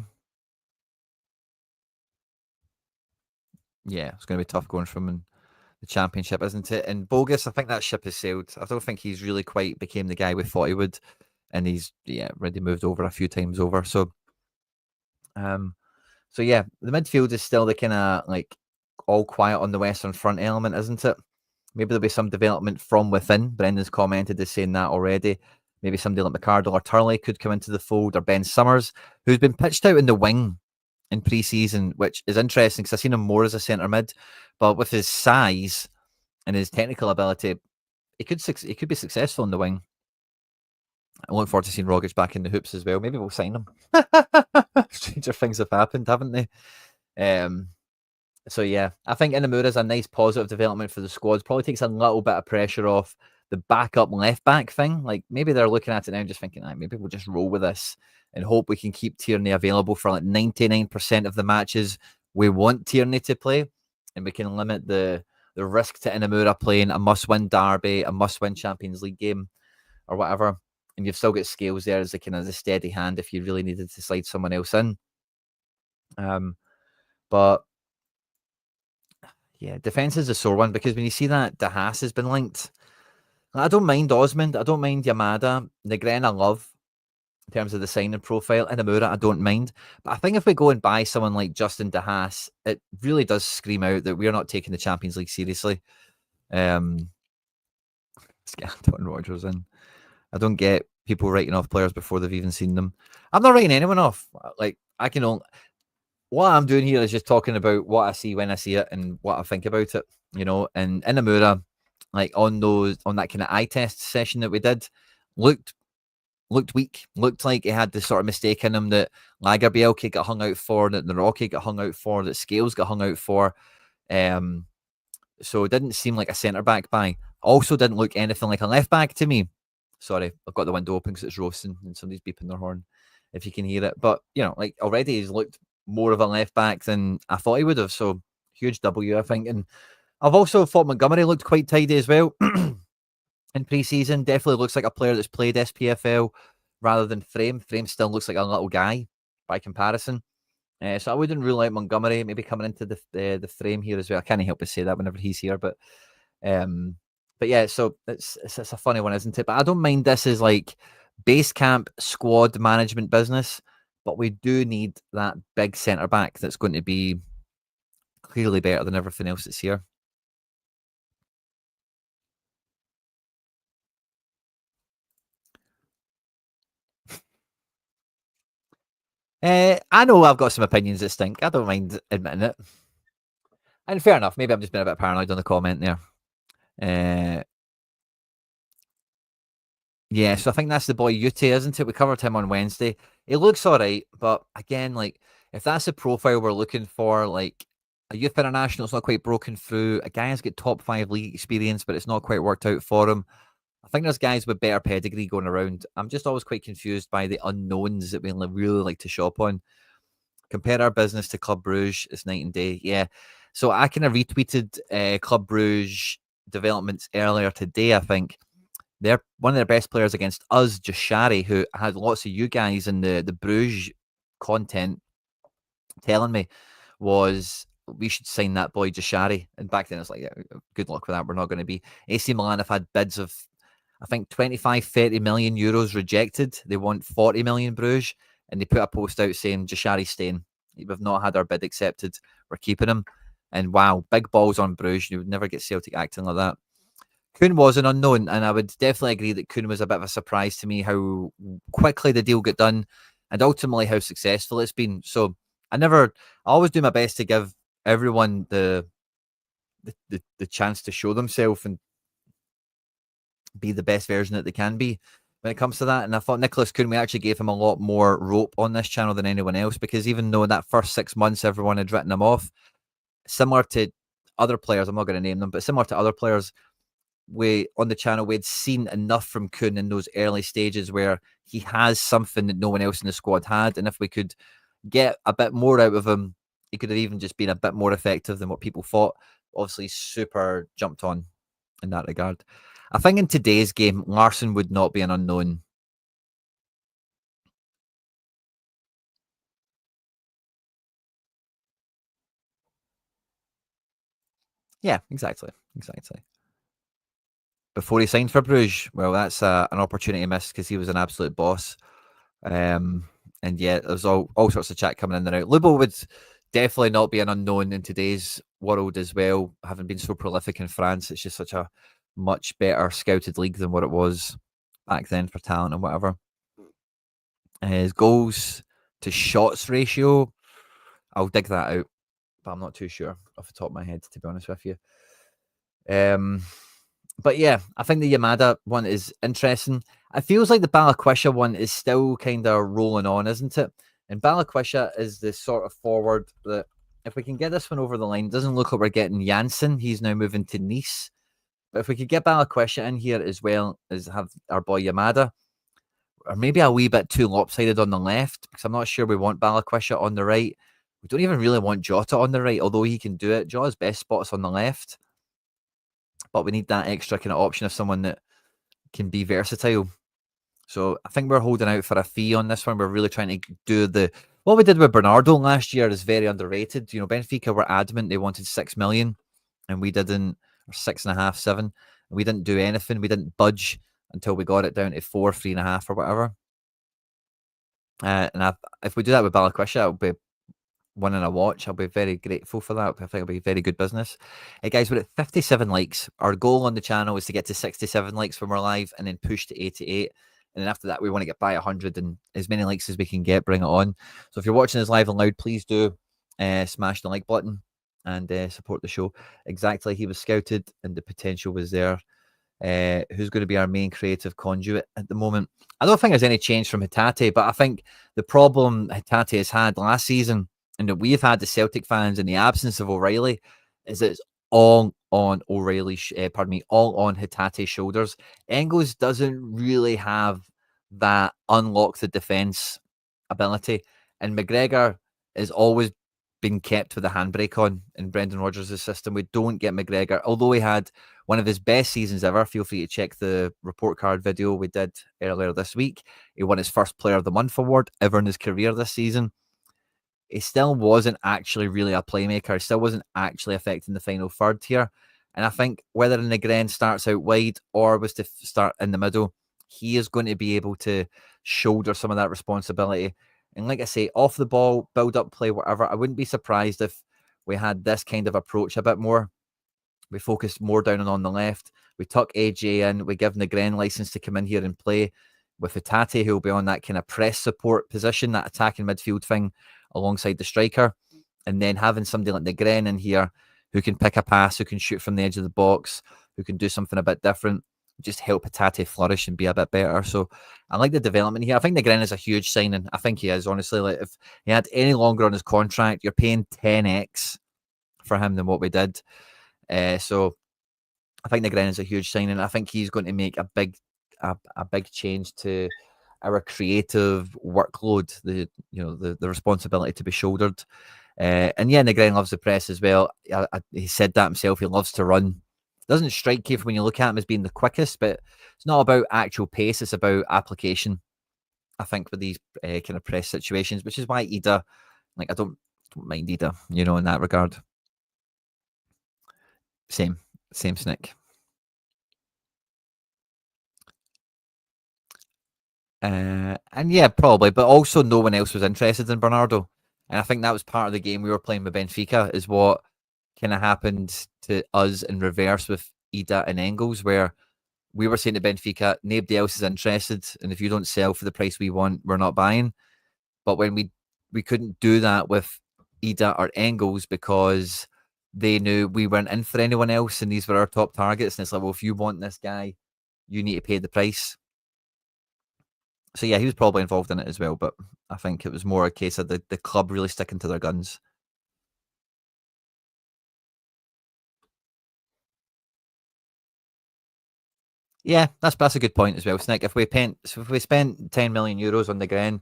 Speaker 1: Yeah, it's going to be tough going from the championship, isn't it? And Bogus, I think that ship has sailed. I don't think he's really quite became the guy we thought he would, and he's already moved over a few times over. Um, so yeah, the midfield is still the kind of like all quiet on the Western Front element, isn't it? Maybe there'll be some development from within. Brendan's commented is saying that already. Maybe somebody like McCardle or Turley could come into the fold, or Ben Summers, who's been pitched out in the wing in pre-season, which is interesting because I've seen him more as a centre mid, but with his size and his technical ability, he could be successful in the wing. I look forward to seeing Rogic back in the hoops as well. Maybe we'll sign him. Stranger things have happened, haven't they? So yeah, I think Anamura is a nice positive development for the squad. Probably takes a little bit of pressure off the backup left back thing. Like maybe they're looking at it now and just thinking, maybe we'll just roll with this and hope we can keep Tierney available for like 99% of the matches we want Tierney to play, and we can limit the risk to Anamura playing a must-win derby, a must-win Champions League game, or whatever. And you've still got Scales there as a kind of a steady hand if you really needed to slide someone else in. But yeah, defense is a sore one because when you see that De Haas has been linked, I don't mind Osmond, I don't mind Yamada, Negren I love in terms of the signing profile, and Amura I don't mind. But I think if we go and buy someone like Justin De Haas, it really does scream out that we're not taking the Champions League seriously. Let's get Anton Rodgers in. I don't get people writing off players before they've even seen them. I'm not writing anyone off. Like I can only what I'm doing here is just talking about what I see when I see it and what I think about it, And Inamura, like on that kind of eye test session that we did, looked weak. Looked like he had the sort of mistake in him that Lagerbielke got hung out for, that Naroki got hung out for, that Scales got hung out for. So it didn't seem like a centre back buy. Also didn't look anything like a left back to me. Sorry, I've got the window open because it's roasting and somebody's beeping their horn if you can hear it. But, like already he's looked more of a left back than I thought he would have. So huge W, I think. And I've also thought Montgomery looked quite tidy as well in pre-season. Definitely looks like a player that's played SPFL rather than Frame. Frame still looks like a little guy by comparison. So I wouldn't rule out Montgomery maybe coming into the frame here as well. I can't help but say that whenever he's here, but yeah. So it's a funny one, isn't it? But I don't mind this as like base camp squad management business, but we do need that big centre back that's going to be clearly better than everything else that's here. I know I've got some opinions that stink. I don't mind admitting it. And fair enough. Maybe I'm just being a bit paranoid on the comment there. Yeah, so I think that's the boy Ute, isn't it? We covered him on Wednesday. He looks all right, but again, like if that's the profile we're looking for, like a youth international's not quite broken through. A guy has got top 5 league experience, but it's not quite worked out for him. I think there's guys with better pedigree going around. I'm just always quite confused by the unknowns that we really like to shop on. Compare our business to Club Bruges, it's night and day. Yeah. So I kind of retweeted Club Bruges developments earlier today, I think. They're one of their best players against us, Jashari, who had lots of you guys in the Bruges content telling me was we should sign that boy Jashari. And back then it's like, yeah, good luck with that. We're not going to be. AC Milan have had bids of, I think, 25, 30 million euros rejected. They want 40 million Bruges. And they put a post out saying Jashari's staying. We've not had our bid accepted. We're keeping him. And wow, big balls on Bruges. You would never get Celtic acting like that. Kuhn was an unknown, and I would definitely agree that Kuhn was a bit of a surprise to me how quickly the deal got done and ultimately how successful it's been. So I always do my best to give everyone the chance to show themselves and be the best version that they can be when it comes to that. And I thought Nicholas Kuhn, we actually gave him a lot more rope on this channel than anyone else, because even though in that first 6 months everyone had written him off, similar to other players, I'm not going to name them, but similar to other players, we on the channel we had seen enough from Kuhn in those early stages where he has something that no one else in the squad had, and if we could get a bit more out of him, he could have even just been a bit more effective than what people thought. Obviously, super jumped on in that regard. I think in today's game, Larson would not be an unknown. Yeah, exactly. Before he signed for Bruges, well, that's an opportunity missed because he was an absolute boss. Um, and yeah, there's all sorts of chat coming in and out. Lubo would definitely not be an unknown in today's world as well, having been so prolific in France. It's just such a much better scouted league than what it was back then for talent and whatever. His goals to shots ratio, I'll dig that out, but I'm not too sure off the top of my head, to be honest with you. Um, but yeah, I think the Yamada one is interesting. It feels like the Balikwisha one is still kind of rolling on, isn't it? And Balikwisha is the sort of forward that, if we can get this one over the line, doesn't look like we're getting Janssen. He's now moving to Nice. But if we could get Balikwisha in here as well as have our boy Yamada, or maybe a wee bit too lopsided on the left, because I'm not sure we want Balikwisha on the right. We don't even really want Jota on the right, although he can do it. Jota's best spot is on the left, but we need that extra kind of option of someone that can be versatile. So I think we're holding out for a fee on this one. We're really trying to do what we did with Bernardo last year is very underrated. You know, Benfica were adamant they wanted 6 million, and we didn't, or 6.5, 7. And we didn't do anything. We didn't budge until we got it down to 4, 3.5, or whatever. If we do that with Balikwisha, it'll be winning a watch. I'll be very grateful for that. I think it'll be very good business. Hey guys, we're at 57 likes. Our goal on the channel is to get to 67 likes when we're live and then push to 88. And then after that, we want to get by 100 and as many likes as we can get, bring it on. So if you're watching this live and loud, please do smash the like button and support the show. Exactly. He was scouted and the potential was there. Who's going to be our main creative conduit at the moment? I don't think there's any change from Hatate, but I think the problem Hatate has had last season and that we've had the Celtic fans in the absence of O'Reilly is that it's all on all on Hatate's shoulders. Engels doesn't really have that unlock the defense ability, and McGregor is always been kept with a handbrake on in Brendan Rodgers' system. We don't get McGregor, although he had one of his best seasons ever. Feel free to check the report card video we did earlier this week. He won his first Player of the Month award ever in his career this season. He still wasn't actually really a playmaker. He still wasn't actually affecting the final third here. And I think whether Negren starts out wide or was to start in the middle, he is going to be able to shoulder some of that responsibility. And like I say, off the ball, build up play, whatever. I wouldn't be surprised if we had this kind of approach a bit more. We focus more down on the left. We tuck AJ in. We give Negren license to come in here and play with Hatate, who will be on that kind of press support position, that attacking midfield thing alongside the striker. And then having somebody like Negren in here who can pick a pass, who can shoot from the edge of the box, who can do something a bit different, just help Hatate flourish and be a bit better. So I like the development here. I think Negren is a huge signing. I think he is, honestly. Like, if he had any longer on his contract, you're paying 10x for him than what we did. So I think Negren is a huge signing. I think he's going to make a big change to our creative workload, the responsibility to be shouldered. And yeah, Negren loves the press as well. He said that himself. He loves to run. Doesn't strike you when you look at him as being the quickest, but it's not about actual pace. It's about application. I think with these kind of press situations, which is why Ida, like I don't mind Ida, in that regard. Same Snick. And yeah, probably, but also no one else was interested in Bernardo. And I think that was part of the game we were playing with Benfica, is what kind of happened to us in reverse with Ida and Engels, where we were saying to Benfica, nobody else is interested, and if you don't sell for the price we want, we're not buying. But when we couldn't do that with Ida or Engels because they knew we weren't in for anyone else, and these were our top targets. And it's like, well, if you want this guy, you need to pay the price. So yeah, he was probably involved in it as well, but I think it was more a case of the club really sticking to their guns. Yeah, that's a good point as well, Snick. If we spent 10 million euros on the Gren,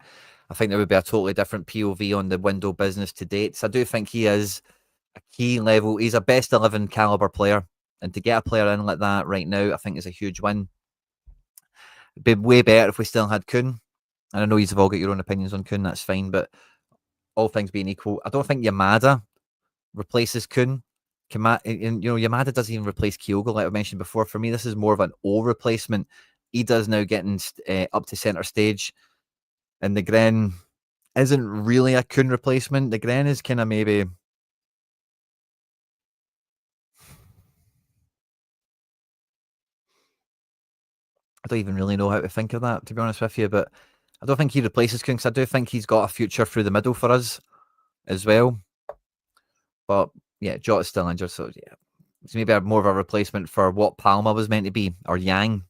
Speaker 1: I think there would be a totally different POV on the window business to date. So I do think he is a key level. He's a best 11 caliber player, and to get a player in like that right now, I think is a huge win. It'd be way better if we still had Kuhn. And I know you've all got your own opinions on Kuhn, that's fine, but all things being equal, I don't think Yamada replaces Kuhn. And Yamada doesn't even replace Kyogo, like I mentioned before. For me, this is more of an O replacement. He does now getting up to centre stage, and the Gren isn't really a Kun replacement. The Gren is kind of maybe. I don't even really know how to think of that, to be honest with you, but I don't think he replaces Kun because I do think he's got a future through the middle for us as well. But yeah, Jota's still injured, so yeah, it's maybe more of a replacement for what Palma was meant to be, or Yang,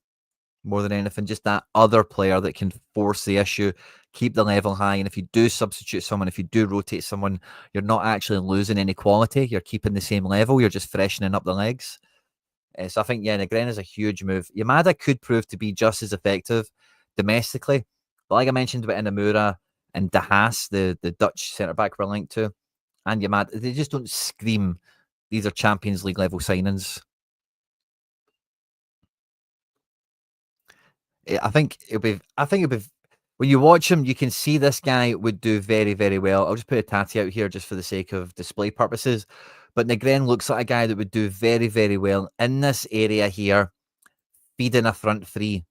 Speaker 1: more than anything. Just that other player that can force the issue, keep the level high. And if you do substitute someone, if you do rotate someone, you're not actually losing any quality. You're keeping the same level. You're just freshening up the legs. So I think, yeah, Negren is a huge move. Yamada could prove to be just as effective domestically. But like I mentioned with Anamura and De Haas, the Dutch centre back we're linked to, and Yamada, they just don't scream these are Champions League level signings. I think it'll be. When you watch him, you can see this guy would do very, very well. I'll just put a tatty out here just for the sake of display purposes. But Negren looks like a guy that would do very, very well in this area here, feeding a front three.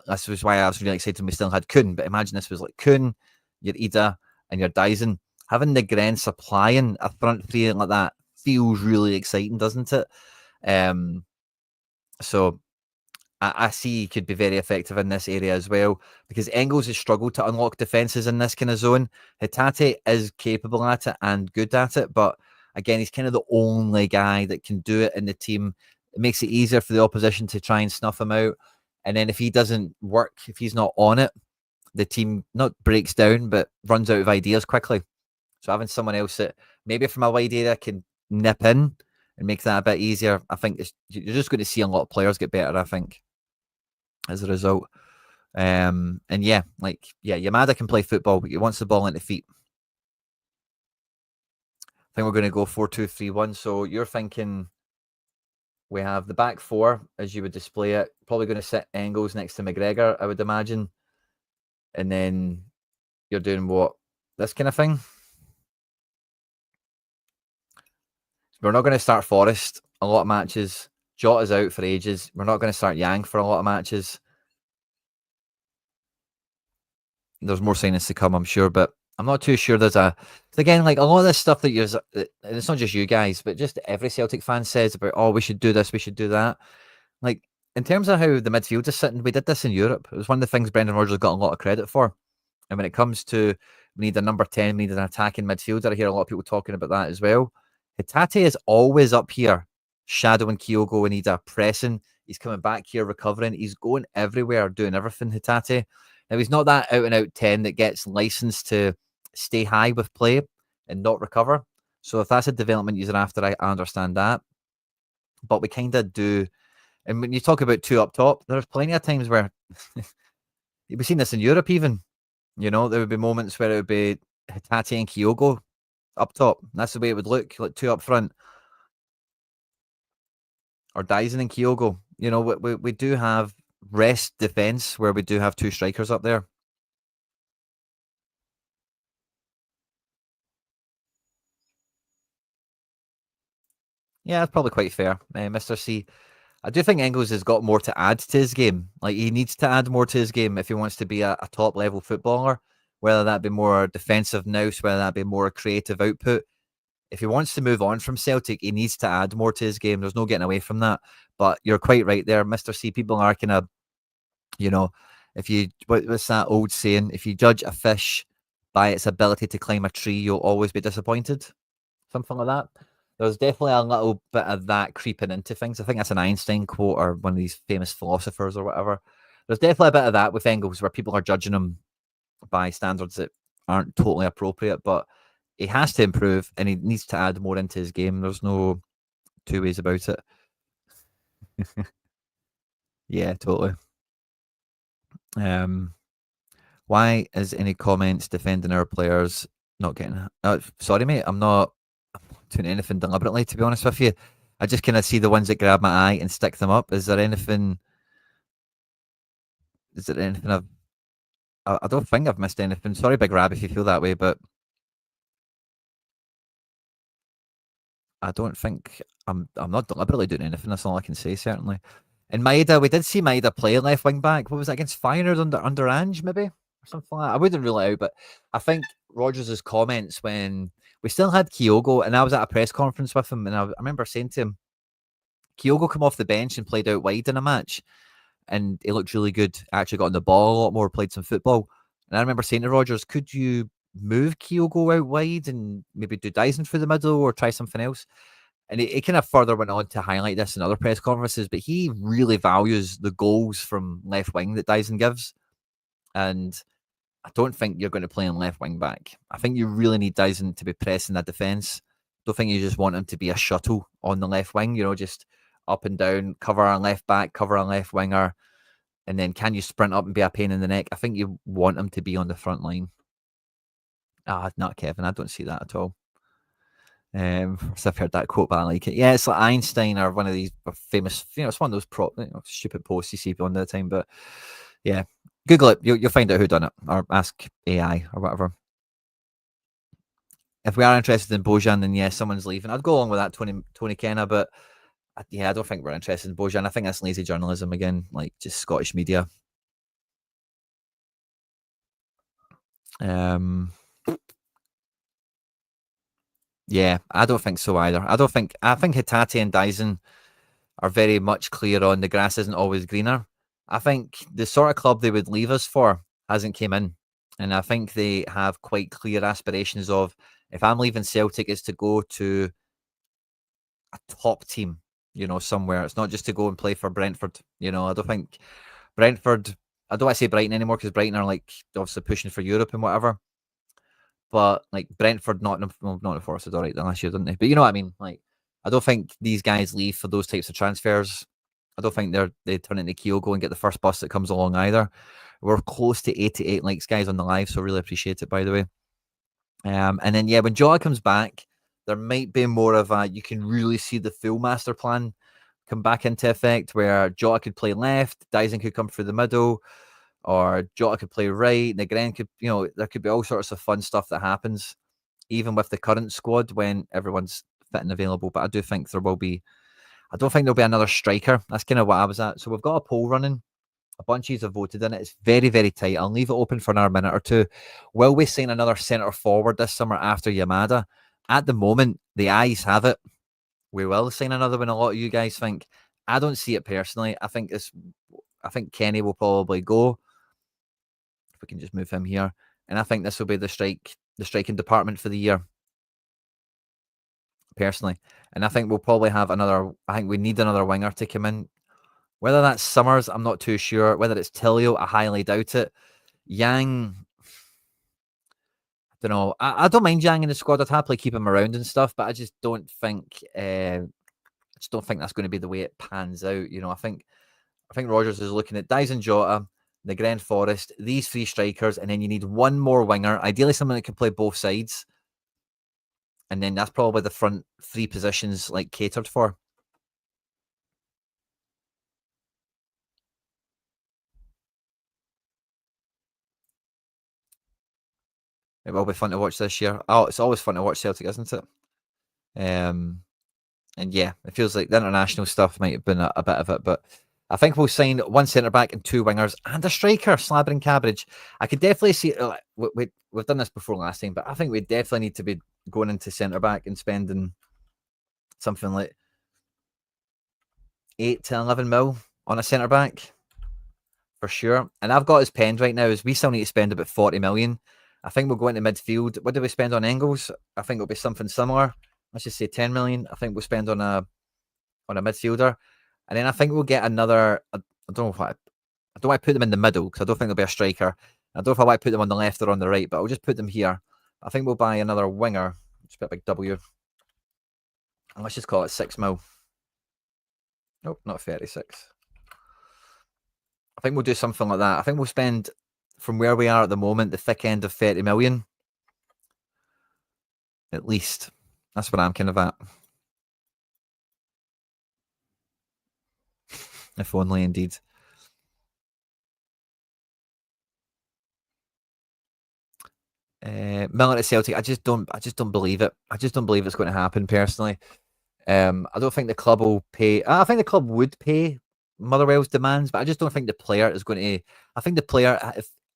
Speaker 1: This was why I was really excited when we still had Kuhn. But imagine this was like Kuhn, your Ida, and your Dyson. Having Negren supplying a front three like that feels really exciting, doesn't it? So I see he could be very effective in this area as well because Engels has struggled to unlock defenses in this kind of zone. Hitate is capable at it and good at it, but again, he's kind of the only guy that can do it in the team. It makes it easier for the opposition to try and snuff him out. And then if he doesn't work, if he's not on it, the team not breaks down, but runs out of ideas quickly. So having someone else that maybe from a wide area can nip in and make that a bit easier, I think you're just going to see a lot of players get better, I think, as a result. And yeah, Yamada can play football, but he wants the ball into feet. I think we're going to go 4-2-3-1. So you're thinking we have the back four as you would display it. Probably going to sit Engels next to McGregor, I would imagine. And then you're doing what? This kind of thing? We're not going to start Forrest a lot of matches. Jota's out for ages. We're not going to start Yang for a lot of matches. There's more signings to come, I'm sure, but I'm not too sure again, like a lot of this stuff that you're, and it's not just you guys, but just every Celtic fan says about, oh, we should do this, we should do that. Like, in terms of how the midfield is sitting, we did this in Europe. It was one of the things Brendan Rodgers got a lot of credit for. And when it comes to we need a number 10, we need an attacking midfielder, I hear a lot of people talking about that as well. Hitate is always up here, shadowing Kyogo and Ida, pressing. He's coming back here, recovering. He's going everywhere, doing everything, Hitate. Now, he's not that out and out 10 that gets licensed to stay high with play and not recover. So if that's a development user after, I understand that. But we kind of do. And when you talk about two up top, there's plenty of times where we've seen this in Europe even. There would be moments where it would be Hitate and Kyogo up top. That's the way it would look, like two up front. Or Dyson and Kyogo. We do have rest defense where we do have two strikers up there. Yeah, that's probably quite fair, Mr. C. I do think Engels has got more to add to his game. Like, he needs to add more to his game if he wants to be a top level footballer, whether that be more defensive nous, whether that be more creative output. If he wants to move on from Celtic, he needs to add more to his game. There's no getting away from that. But you're quite right there, Mr. C. People are kind of, what's that old saying? If you judge a fish by its ability to climb a tree, you'll always be disappointed. Something like that. There's definitely a little bit of that creeping into things. I think that's an Einstein quote or one of these famous philosophers or whatever. There's definitely a bit of that with Engels where people are judging him by standards that aren't totally appropriate, but he has to improve and he needs to add more into his game. There's no two ways about it. Yeah, totally. Why is any comments defending our players not getting? Sorry, mate. I'm not doing anything deliberately, to be honest with you. I just kind of see the ones that grab my eye and stick them up. Is there anything? I don't think I've missed anything. Sorry, Big Rab, if you feel that way, but I don't think I'm not deliberately doing anything. That's all I can say, certainly. And Maeda, we did see Maeda play left wing back. What was that against Feyenoord under Ange, maybe? Or something like that. I wouldn't rule it out, but I think Rodgers' comments when we still had Kyogo, and I was at a press conference with him, and I remember saying to him, Kyogo come off the bench and played out wide in a match, and he looked really good. Actually got on the ball a lot more, played some football. And I remember saying to Rodgers, could you move Kyogo out wide and maybe do Dyson through the middle or try something else? And he kind of further went on to highlight this in other press conferences, but he really values the goals from left wing that Dyson gives. And I don't think you're going to play in left wing back. I think you really need Dyson to be pressing that defence. Don't think you just want him to be a shuttle on the left wing, just up and down, cover a left back, cover a left winger, and then can you sprint up and be a pain in the neck? I think you want him to be on the front line. Not Kevin. I don't see that at all. I've heard that quote, but I like it. Yeah, it's like Einstein or one of these famous, it's one of those stupid posts you see on the time. But yeah, Google it. You'll find out who done it, or ask AI or whatever. If we are interested in Bojan, then yes, someone's leaving. I'd go along with that, Tony Kenna, but yeah, I don't think we're interested in Bojan. I think that's lazy journalism again, like just Scottish media. Yeah, I don't think so either. I think Hatate and Dyson are very much clear on the grass isn't always greener. I think the sort of club they would leave us for hasn't came in. And I think they have quite clear aspirations of, if I'm leaving Celtic, it's to go to a top team, somewhere. It's not just to go and play for Brentford. I don't think Brentford, I don't want to say Brighton anymore because Brighton are like obviously pushing for Europe and whatever. But like Brentford, Nottingham Forest did all right last year, didn't they? But you know what I mean? Like, I don't think these guys leave for those types of transfers. I don't think they turn into Kyogo and get the first bus that comes along either. We're close to 88 likes, guys, on the live, so really appreciate it, by the way. And then when Jota comes back, there might be more of you can really see the full master plan come back into effect, where Jota could play left, Dyson could come through the middle, or Jota could play right, Negren could, there could be all sorts of fun stuff that happens, even with the current squad when everyone's fit and available. But I do think I don't think there'll be another striker. That's kind of what I was at. So we've got a poll running. A bunch of you have voted in it. It's very, very tight. I'll leave it open for another minute or two. Will we sign another centre forward this summer after YAMADA? At the moment, the eyes have it. We will sign another one. A lot of you guys think. I don't see it personally. I think Kenny will probably go. If we can just move him here. And I think this will be the striking department for the year. Personally. And I think we'll probably have I think we need another winger to come in. Whether that's Summers, I'm not too sure. Whether it's Tilio, I highly doubt it. Yang, I don't know. I don't mind Yang in the squad. I'd happily keep him around and stuff, but I just don't think that's going to be the way it pans out. I think Rodgers is looking at Dyson Jota, the Grand Forest, these three strikers, and then you need one more winger, ideally someone that can play both sides. And then that's probably the front three positions like catered for. It will be fun to watch this year. Oh, it's always fun to watch Celtic, isn't it? And yeah, it feels like the international stuff might have been a bit of it, but I think we'll sign one centre back and two wingers and a striker, Slabber and Cabbage. I could definitely see we've done this before last time, but I think we definitely need to be going into centre back and spending something like 8 to 11 mil on a centre back for sure. And I've got his penned right now is we still need to spend about 40 million. I think we'll go into midfield. What do we spend on Engels? I think it'll be something similar. Let's just say 10 million. I think we'll spend on a midfielder. And then I think we'll get another. I don't know if I don't want to put them in the middle because I don't think there'll be a striker. I don't know if I want to put them on the left or on the right, but I'll just put them here. I think we'll buy another winger. Just put a big W. And let's just call it 6 mil. Nope, not 36. I think we'll do something like that. I think we'll spend, from where we are at the moment, the thick end of 30 million. At least. That's what I'm kind of at. If only, indeed. Miller at Celtic, I just don't believe it. I just don't believe it's going to happen personally. I don't think the club will pay. I think the club would pay Motherwell's demands, but I just don't think the player is going to. I think the player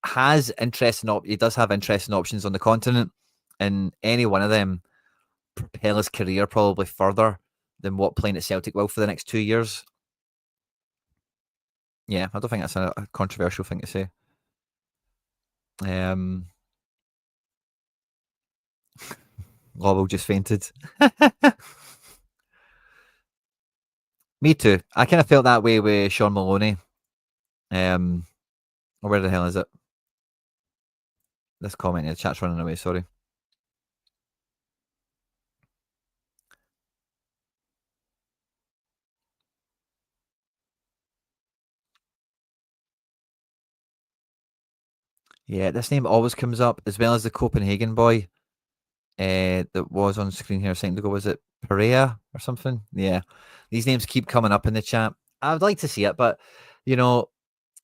Speaker 1: has interest in. He does have interesting options on the continent, and any one of them propel his career probably further than what playing at Celtic will for the next 2 years. Yeah, I don't think that's a controversial thing to say. Lobble just fainted. Me too. I kind of felt that way with Sean Maloney. Where the hell is it? This comment here, chat's running away. Sorry. Yeah, this name always comes up, as well as the Copenhagen boy that was on screen here a second ago. Was it Perea or something? Yeah, these names keep coming up in the chat. I would like to see it, but you know,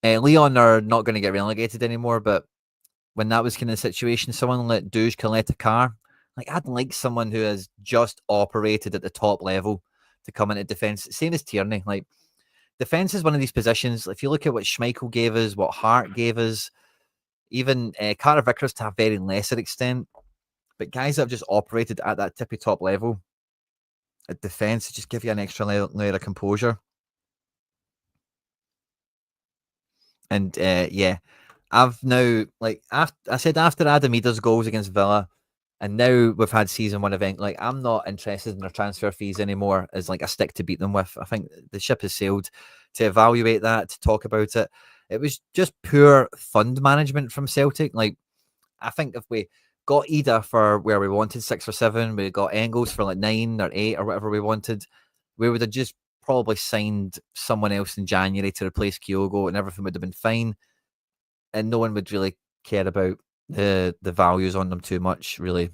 Speaker 1: Leon are not going to get relegated anymore. But when that was kind of the situation, someone like Duj Kaleta, like I'd like someone who has just operated at the top level to come into defence. Same as Tierney. Like defence is one of these positions. If you look at what Schmeichel gave us, what Hart gave us, even Carter Vickers to a very lesser extent, but guys that have just operated at that tippy top level at defence just give you an extra layer of composure. And yeah, I've now I said after Adamida's goals against Villa, and now we've had season one event. Like I'm not interested in their transfer fees anymore as like a stick to beat them with. I think the ship has sailed. To evaluate that, to talk about it, it was just poor fund management from Celtic. Like I think if we got Ida for where we wanted 6 or 7, we got Engels for like 9 or 8 or whatever we wanted, we would have just probably signed someone else in January to replace Kyogo and everything would have been fine. And no one would really care about the values on them too much, really.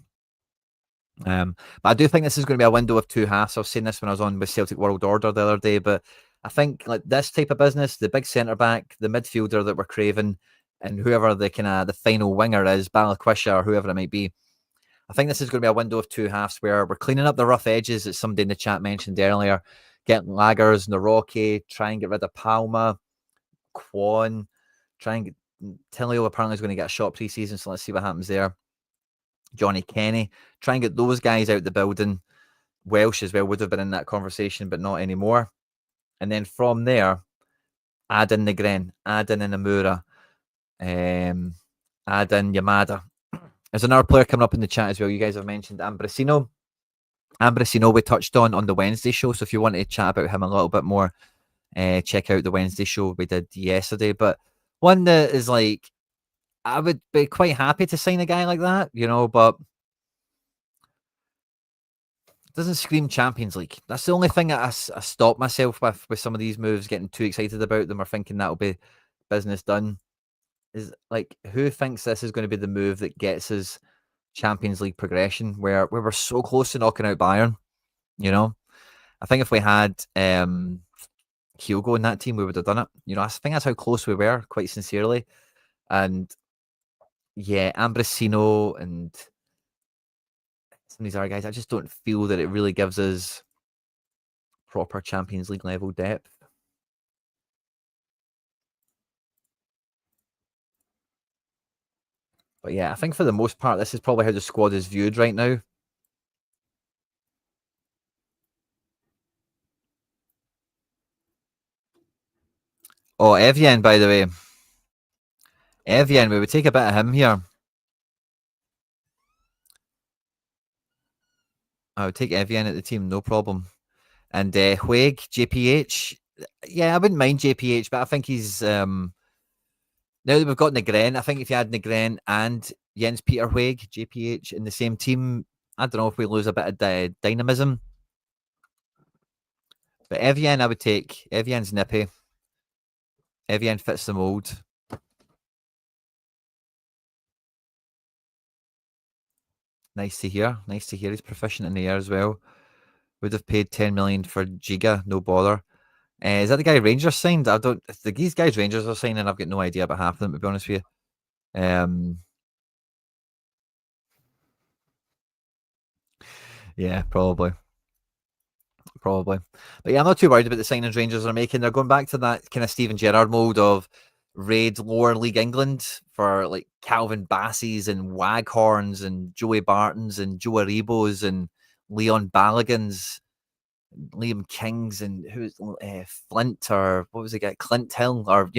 Speaker 1: But I do think this is going to be a window of two halves. I was saying this when I was on with Celtic World Order the other day, but I think like this type of business, the big centre back, the midfielder that we're craving, and whoever the kind of the final winger is, Balakwisha or whoever it might be. I think this is going to be a window of two halves where we're cleaning up the rough edges, as somebody in the chat mentioned earlier, getting Laggers, Naroki, try and get rid of Palma, Quan, try and get Tillio apparently is going to get a shot pre-season, so let's see what happens there. Johnny Kenny, try and get those guys out the building. Welsh as well would have been in that conversation, but not anymore. And then from there, add in Negren, add in Anamura, add in Yamada. There's another player coming up in the chat as well. You guys have mentioned Ambrosino. Ambrosino we touched on the Wednesday show. So if you want to chat about him a little bit more, check out the Wednesday show we did yesterday. But one that is like, I would be quite happy to sign a guy like that, you know, but it doesn't scream Champions League. That's the only thing that I stop myself with some of these moves, getting too excited about them or thinking that'll be business done. Is like, who thinks this is going to be the move that gets us Champions League progression where we were so close to knocking out Bayern, you know? I think if we had Kyogo in that team, we would have done it. You know, I think that's how close we were, quite sincerely. And yeah, Ambrosino and some of these other guys, I just don't feel that it really gives us proper Champions League level depth. But yeah, I think for the most part, this is probably how the squad is viewed right now. Oh, Evian, by the way. Evian, we would take a bit of him here. I would take Evian at the team, no problem. And Hueg, JPH. Yeah, I wouldn't mind JPH, but I think he's now that we've got Negren, I think if you had Negren and Jens Peter Hueg, JPH in the same team, I don't know if we lose a bit of dynamism. But Evian, I would take. Evian's nippy. Evian fits the mold. Nice to hear. Nice to hear he's proficient in the air as well. Would have paid 10 million for Giga, no bother. Is that the guy Rangers signed? I don't. If these guys Rangers are signing, I've got no idea about half of them, to be honest with you. Yeah, probably. probably. But yeah, I'm not too worried about the signings Rangers are making. They're going back to that kind of Steven Gerrard mode of raid lower league England for like Calvin Bassies and Waghorns and Joey Bartons and Joe Aribos and Leon Balligans, Liam Kings, and who's Flint, or what was the guy, Clint Hill, or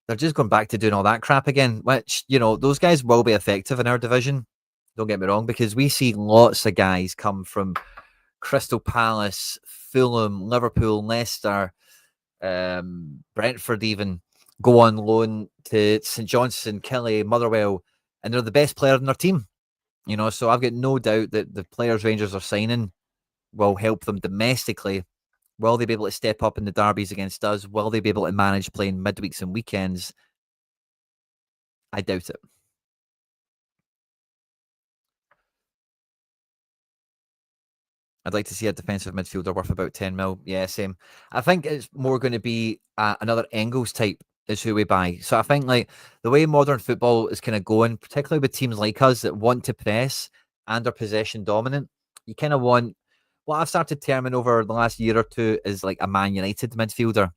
Speaker 1: they're just going back to doing all that crap again, which, those guys will be effective in our division. Don't get me wrong, because we see lots of guys come from Crystal Palace, Fulham, Liverpool, Leicester, Brentford even, go on loan to St Johnstone, Kelly, Motherwell, and they're the best player in their team. So I've got no doubt that the players Rangers are signing will help them domestically. Will they be able to step up in the derbies against us? Will they be able to manage playing midweeks and weekends? I doubt it. I'd like to see a defensive midfielder worth about 10 mil. Yeah, same. I think it's more going to be another Engels type is who we buy. So I think like the way modern football is kind of going, particularly with teams like us that want to press and are possession dominant, you kind of want what I've started terming over the last year or two is like a Man United midfielder.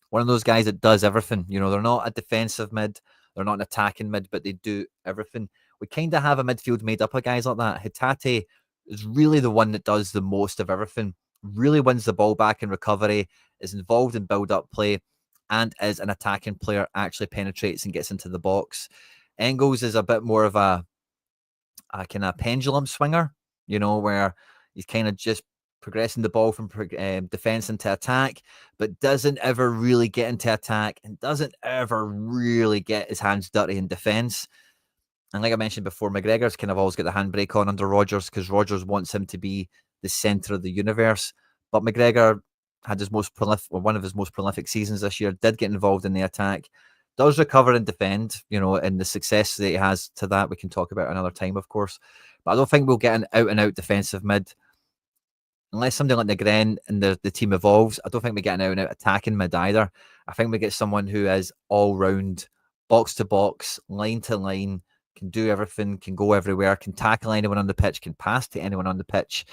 Speaker 1: One of those guys that does everything. They're not a defensive mid, they're not an attacking mid, but they do everything. We kind of have a midfield made up of guys like that. Hatate is really the one that does the most of everything, really wins the ball back in recovery, is involved in build-up play, and is an attacking player, actually penetrates and gets into the box. Engels is a bit more of a kind of pendulum swinger, where he's kind of just progressing the ball from defense into attack, but doesn't ever really get into attack and doesn't ever really get his hands dirty in defense. And like I mentioned before, McGregor's kind of always got the handbrake on under Rodgers because Rodgers wants him to be the center of the universe. But McGregor had his most prolific, or one of his most prolific seasons this year, did get involved in the attack, does recover and defend, and the success that he has to that we can talk about another time, of course. But I don't think we'll get an out-and-out defensive mid. Unless something like Negren and the team evolves, I don't think we get an out-and-out attacking mid either. I think we get someone who is all-round, box-to-box, line-to-line, can do everything, can go everywhere, can tackle anyone on the pitch, can pass to anyone on the pitch.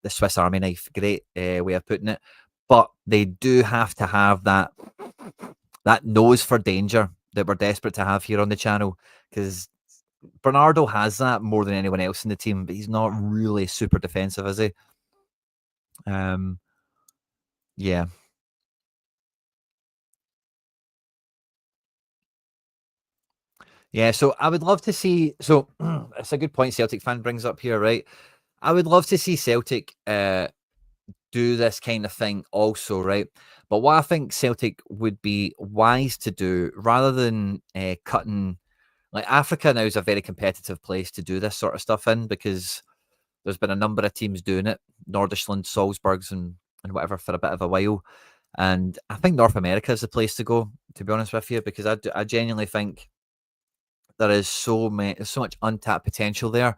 Speaker 1: The Swiss Army knife, great way of putting it. But they do have to have that nose for danger that we're desperate to have here on the channel, because Bernardo has that more than anyone else in the team, but he's not really super defensive, is he? Yeah. Yeah, so I would love to see. So it's a good point Celtic fan brings up here, right? I would love to see Celtic do this kind of thing also, right? But what I think Celtic would be wise to do, rather than cutting, like Africa now is a very competitive place to do this sort of stuff in, because there's been a number of teams doing it, Nordisland, Salzburgs, and whatever for a bit of a while. And I think North America is the place to go, to be honest with you, because I genuinely think there is so much untapped potential there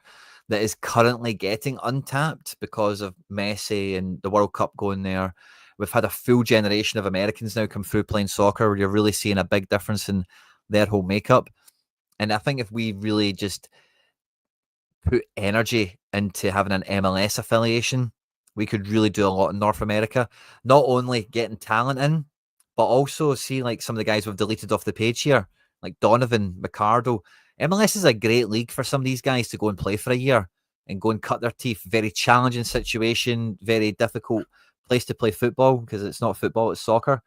Speaker 1: that is currently getting untapped because of Messi and the World Cup going there. We've had a full generation of Americans now come through playing soccer, where you're really seeing a big difference in their whole makeup. And I think if we really just put energy into having an MLS affiliation, we could really do a lot in North America. Not only getting talent in, but also see like some of the guys we've deleted off the page here, like Donovan, Ricardo. MLS is a great league for some of these guys to go and play for a year and go and cut their teeth. Very challenging situation, very difficult place to play football, because it's not football, it's soccer.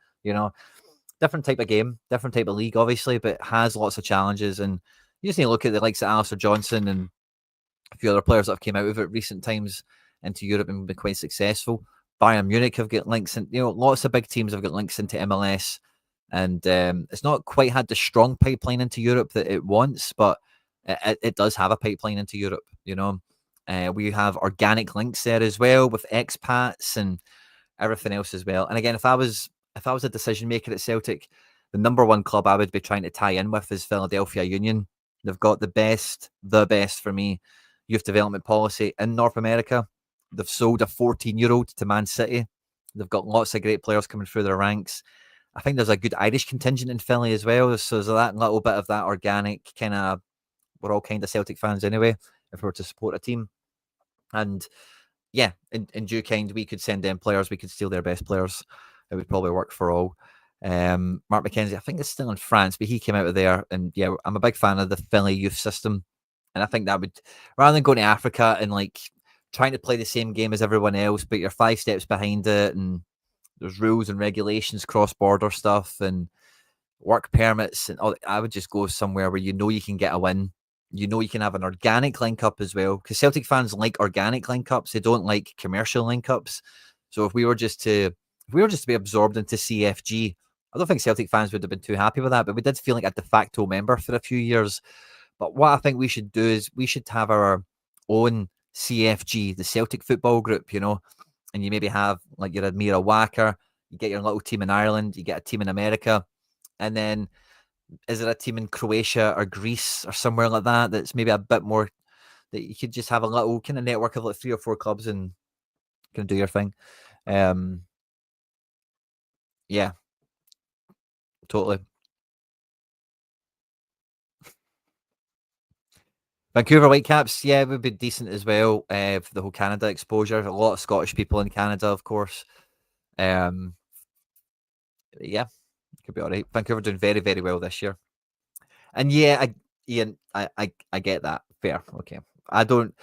Speaker 1: Different type of game, different type of league, obviously, but has lots of challenges. And you just need to look at the likes of Alistair Johnson and a few other players that have came out of it recent times into Europe and been quite successful. Bayern Munich have got links, and lots of big teams have got links into MLS, and it's not quite had the strong pipeline into Europe that it wants, but it does have a pipeline into Europe. We have organic links there as well with expats and everything else as well. And again, if I was a decision maker at Celtic, the number one club I would be trying to tie in with is Philadelphia Union. They've got the best for me, youth development policy in North America. They've sold a 14-year-old to Man City. They've got lots of great players coming through their ranks. I think there's a good Irish contingent in Philly as well. So there's that little bit of that organic kind of, we're all kind of Celtic fans anyway, if we were to support a team. And yeah, in due kind, we could send them players, we could steal their best players. It would probably work for all. Mark McKenzie, I think it's still in France, but he came out of there, and yeah, I'm a big fan of the Philly youth system, and I think that would, rather than going to Africa and like trying to play the same game as everyone else, but you're 5 steps behind it, and there's rules and regulations, cross border stuff, and work permits, and all. I would just go somewhere where you know you can get a win. You know you can have an organic link up as well, because Celtic fans like organic link ups. They don't like commercial link ups. So if we were just to be absorbed into CFG, I don't think Celtic fans would have been too happy with that. But we did feel like a de facto member for a few years. But what I think we should do is we should have our own CFG, the Celtic Football Group, and you maybe have like your Admira Wacker, you get your little team in Ireland, you get a team in America, and then is there a team in Croatia or Greece or somewhere like that that's maybe a bit more, that you could just have a little kind of network of like 3 or 4 clubs and kind of do your thing. Um, yeah, totally. Vancouver Whitecaps, yeah, would be decent as well for the whole Canada exposure. A lot of Scottish people in Canada, of course. Um, yeah, could be all right. Vancouver doing very, very well this year. And yeah, Ian, I get that. Fair. Okay. I don't,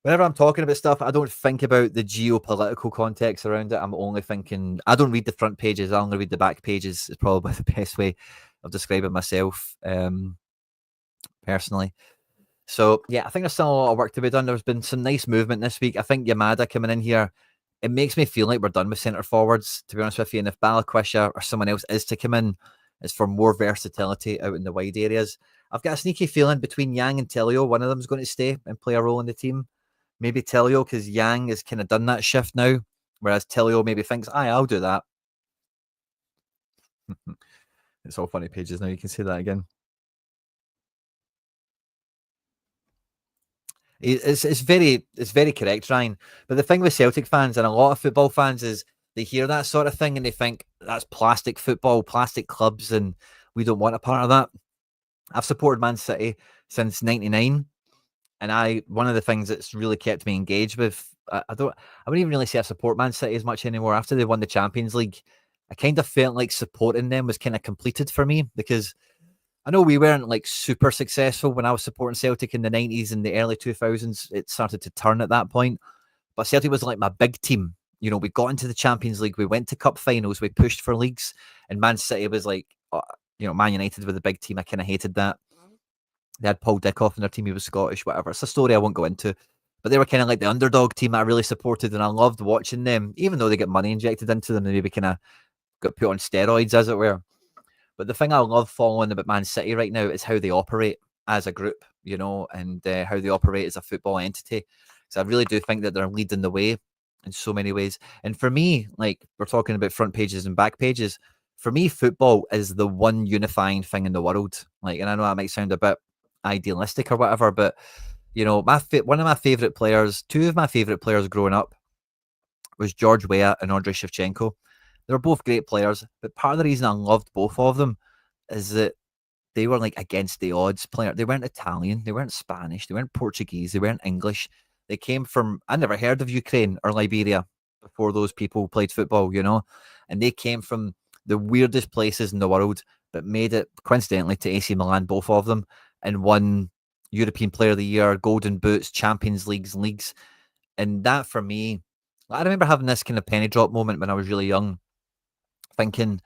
Speaker 1: whenever I'm talking about stuff, I don't think about the geopolitical context around it. I'm only thinking, I don't read the front pages, I only read the back pages. Is probably the best way of describing myself, personally. So yeah, I think there's still a lot of work to be done. There's been some nice movement this week. I think Yamada coming in here, it makes me feel like we're done with centre forwards, to be honest with you. And if Balakwisha or someone else is to come in, it's for more versatility out in the wide areas. I've got a sneaky feeling between Yang and Telio, one of them is going to stay and play a role in the team. Maybe Telio, because Yang has kind of done that shift now, whereas Telio maybe thinks, aye, I'll do that. It's all funny pages now. You can say that again. It's very correct, Ryan. But the thing with Celtic fans and a lot of football fans is they hear that sort of thing and they think that's plastic football, plastic clubs, and we don't want a part of that. I've supported Man City since '99, and one of the things that's really kept me engaged with, I wouldn't even really say I support Man City as much anymore after they won the Champions League. I kind of felt like supporting them was kind of completed for me, because I know we weren't like super successful when I was supporting Celtic in the 90s and the early 2000s. It started to turn at that point. But Celtic was like my big team. We got into the Champions League, we went to cup finals, we pushed for leagues, and Man City was like, Man United with a big team. I kind of hated that. They had Paul Dickoff in their team, he was Scottish, whatever. It's a story I won't go into. But they were kind of like the underdog team I really supported, and I loved watching them, even though they get money injected into them and maybe kind of got put on steroids, as it were. But the thing I love following about Man City right now is how they operate as a group, and how they operate as a football entity. So I really do think that they're leading the way in so many ways. And for me, like we're talking about front pages and back pages, for me, football is the one unifying thing in the world. Like, and I know that might sound a bit idealistic or whatever, but one of my favorite players, two of my favorite players growing up, was George Weah and Andrei Shevchenko. They were both great players, but part of the reason I loved both of them is that they were like against the odds player. They weren't Italian, they weren't Spanish, they weren't Portuguese, they weren't English. They came from, I never heard of Ukraine or Liberia before those people played football, and they came from the weirdest places in the world, but made it coincidentally to AC Milan, both of them, and won European Player of the Year, Golden Boots, Champions Leagues. And that for me, I remember having this kind of penny drop moment when I was really young, thinking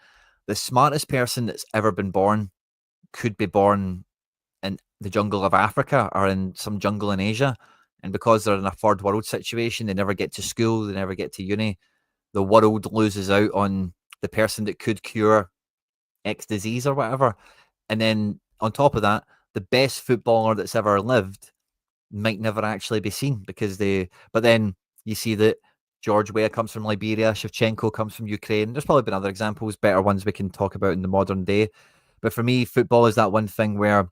Speaker 1: the smartest person that's ever been born could be born in the jungle of Africa or in some jungle in Asia. And because they're in a third world situation, they never get to school, they never get to uni. The world loses out on the person that could cure X disease or whatever. And then on top of that, the best footballer that's ever lived might never actually be seen but then you see that George Weah comes from Liberia, Shevchenko comes from Ukraine. There's probably been other examples, better ones we can talk about in the modern day. But for me, football is that one thing where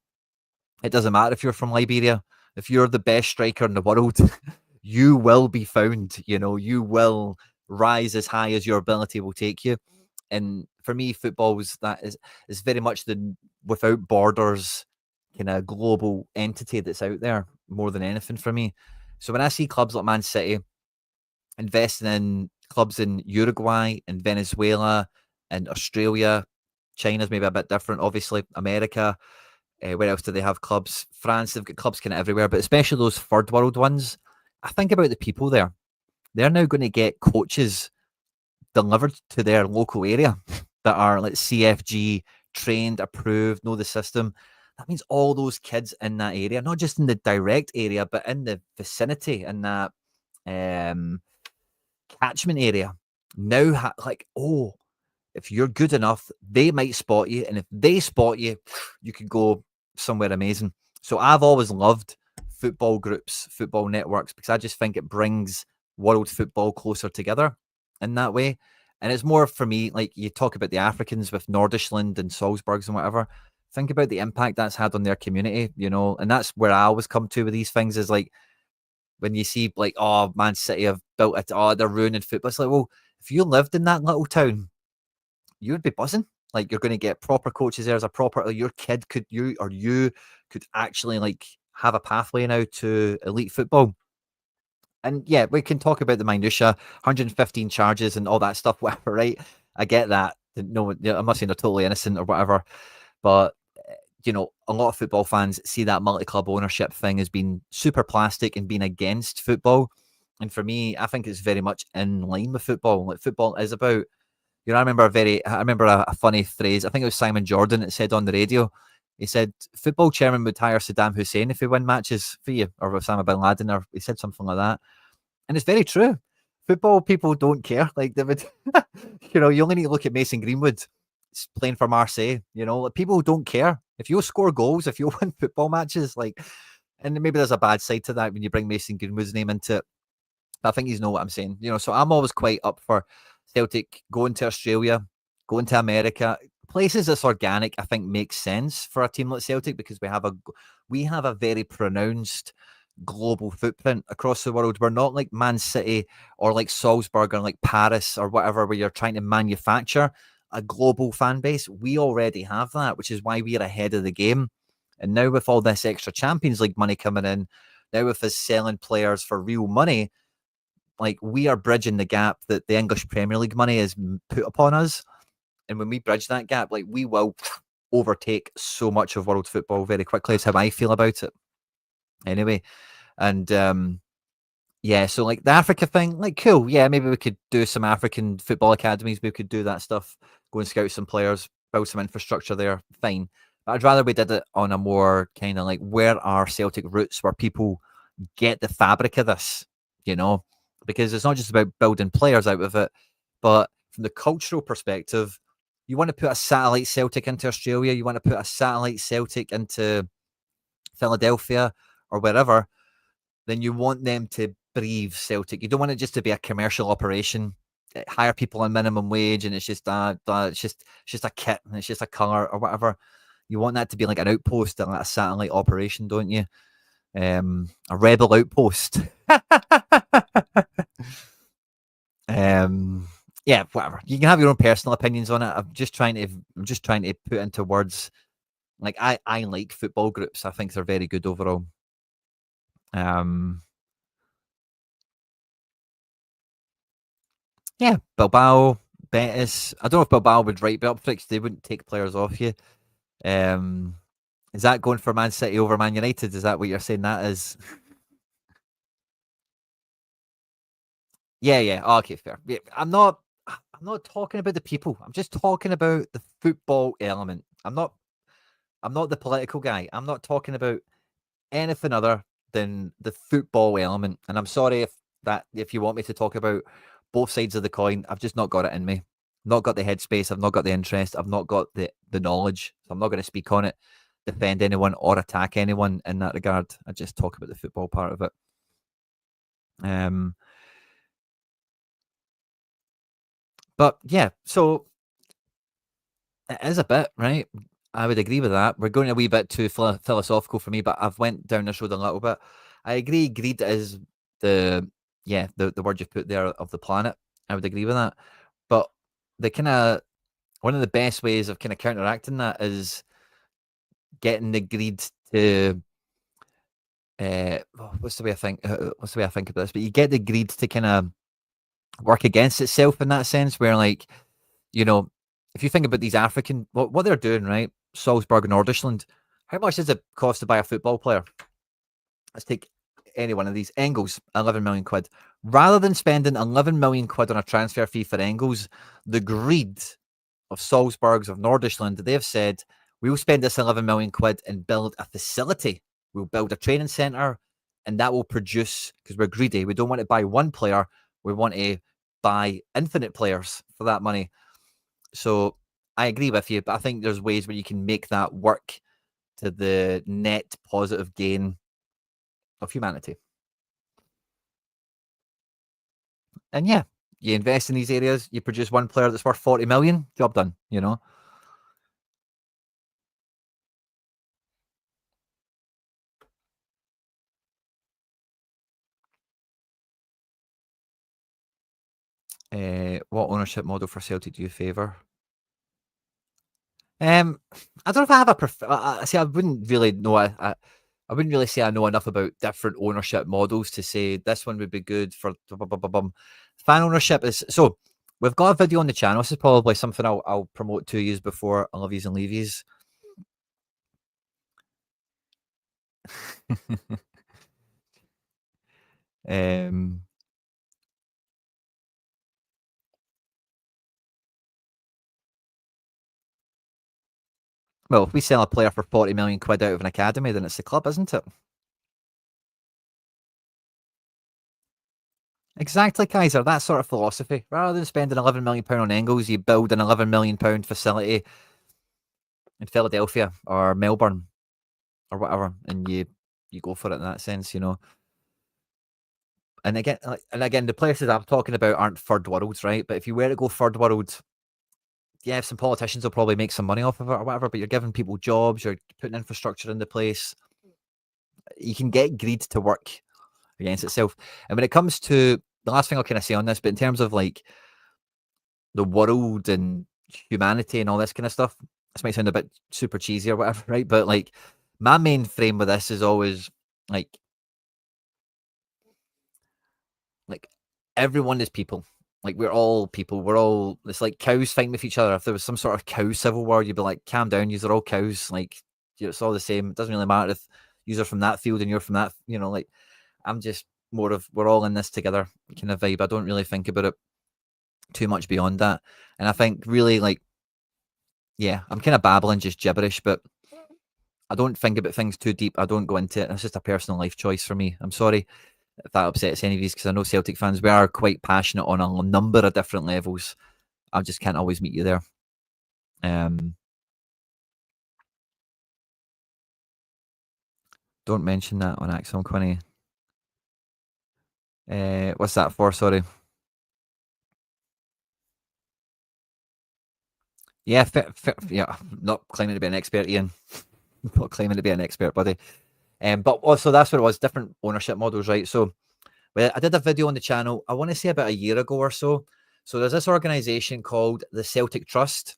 Speaker 1: it doesn't matter if you're from Liberia. If you're the best striker in the world, you will be found. You will rise as high as your ability will take you. And for me, football is very much the without borders kind of global entity that's out there more than anything for me. So when I see clubs like Man City investing in clubs in Uruguay and Venezuela and Australia. China's maybe a bit different, obviously. America. Where else do they have clubs? France, they've got clubs kind of everywhere, but especially those third world ones. I think about the people there. They're now going to get coaches delivered to their local area that are like CFG trained, approved, know the system. That means all those kids in that area, not just in the direct area, but in the vicinity, in that um, catchment area, now like, oh, if you're good enough, they might spot you, and if they spot you, you could go somewhere amazing. So I've always loved football groups, football networks, because I just think it brings world football closer together in that way. And it's more for me, like you talk about the Africans with Nordisland and Salzburgs and whatever. Think about the impact that's had on their community, and that's where I always come to with these things is like when you see like, oh, Man City have built it, oh, they're ruining football. It's like, well, if you lived in that little town, you would be buzzing. Like you're going to get proper coaches there as a proper. Your kid could you could actually like have a pathway now to elite football. And yeah, we can talk about the minutia, 115 charges and all that stuff, whatever. Right? I get that. No, I'm not saying they're totally innocent or whatever, but a lot of football fans see that multi-club ownership thing as being super plastic and being against football. And for me, I think it's very much in line with football. Like football is about I remember a funny phrase. I think it was Simon Jordan that said on the radio. He said, "Football chairman would hire Saddam Hussein if he win matches for you, or Osama bin Laden," or he said something like that. And it's very true. Football people don't care. Like they would, you only need to look at Mason Greenwood playing for Marseille. Like, people don't care if you score goals, if you win football matches. Like, and maybe there's a bad side to that when you bring Mason Greenwood's name into it. I think he's know what I'm saying. So I'm always quite up for Celtic going to Australia, going to America, places that's organic. I think makes sense for a team like Celtic because we have a very pronounced global footprint across the world. We're not like Man City or like Salzburg or like Paris or whatever, where you're trying to manufacture a global fan base. We already have that, which is why we're ahead of the game. And now with all this extra Champions League money coming in, now with us selling players for real money, like we are bridging the gap that the English Premier League money is put upon us. And when we bridge that gap, like we will overtake so much of world football very quickly. Is how I feel about it. Anyway, and yeah, so like the Africa thing, like cool. Yeah, maybe we could do some African football academies. We could do that stuff. Go and scout some players, build some infrastructure there. Fine. But I'd rather we did it on a more kind of like where are Celtic roots, where people get the fabric of this, because it's not just about building players out of it, but from the cultural perspective, you want to put a satellite Celtic into Australia, you want to put a satellite Celtic into Philadelphia or wherever, then you want them to breathe Celtic. You don't want it just to be a commercial operation, hire people on minimum wage, and it's just a kit and it's just a color or whatever. You want that to be like an outpost and like a satellite operation, don't you? A rebel outpost. Yeah, whatever. You can have your own personal opinions on it. I'm just trying to put into words. Like I like football groups. I think they're very good overall. Yeah, Bilbao, Betis. I don't know if Bilbao would right be up for it 'cause they wouldn't take players off you. Um, is that going for Man City over Man United? Is that what you're saying that is? Yeah. Oh, okay, fair. Yeah, I'm not talking about the people. I'm just talking about the football element. I'm not the political guy. I'm not talking about anything other than the football element. And I'm sorry if you want me to talk about both sides of the coin, I've just not got it in me. Not got the headspace. I've not got the interest. I've not got the knowledge. So I'm not going to speak on it, defend anyone or attack anyone in that regard. I just talk about the football part of it. But yeah, so it is a bit, right? I would agree with that. We're going a wee bit too philosophical for me, but I've went down this road a little bit. I agree. Greed is the word you've put there of the planet. I would agree with that. But the kind of one of the best ways of kind of counteracting that is getting the greed to what's the way I think about this? But you get the greed to kind of work against itself in that sense, where like, you know, if you think about these African, what they're doing, right? Salzburg and Nordisland, how much does it cost to buy a football player? Let's take any one of these. Engels, 11 million quid. Rather than spending 11 million quid on a transfer fee for Engels, the greed of Salzburgs, of Nordisland, they've said, we'll spend this 11 million quid and build a facility. We'll build a training centre and that will produce, because we're greedy. We don't want to buy one player. We want to buy infinite players for that money. So I agree with you, but I think there's ways where you can make that work to the net positive gain of humanity. And yeah, you invest in these areas, you produce one player that's worth 40 million, job done, you know? What ownership model for Celtic do you favour? I don't know if I have a see, I wouldn't really know. I wouldn't really say I know enough about different ownership models to say this one would be good for fan ownership. Is so we've got a video on the channel. This is probably something I'll promote to you before I love yous and leave yous. um, well, if we sell a player for 40 million quid out of an academy, then it's the club, isn't it? Exactly, Kaiser. That sort of philosophy. Rather than spending £11 million on Engels, you build an £11 million facility in Philadelphia or Melbourne or whatever, and you go for it in that sense, you know. And again, the places I'm talking about aren't third worlds, right? But if you were to go third world, yeah, some politicians will probably make some money off of it or whatever. But you're giving people jobs, you're putting infrastructure into place. You can get greed to work against itself. And when it comes to the last thing I'll kind of say on this, but in terms of like the world and humanity and all this kind of stuff, this might sound a bit super cheesy or whatever, right? But like my main frame with this is always like everyone is people. Like we're all people. We're all it's like cows fighting with each other. If there was some sort of cow civil war, you'd be like, calm down, you're all cows. Like it's all the same. It doesn't really matter if you're from that field and you're from that, you know, like I'm just more of we're all in this together kind of vibe. I don't really think about it too much beyond that. And I think really like, yeah, I'm kind of babbling just gibberish, but I don't think about things too deep. I don't go into it. It's just a personal life choice for me. I'm sorry if that upsets any of these, because I know Celtic fans, we are quite passionate on a number of different levels. I just can't always meet you there. Don't mention that on Axel Quinny. What's that for? Sorry. Yeah, yeah. Not claiming to be an expert, Ian. Not claiming to be an expert, buddy. But also that's what it was. Different ownership models, right? So, well, I did a video on the channel. I want to say about a year ago or so. So there's this organisation called the Celtic Trust.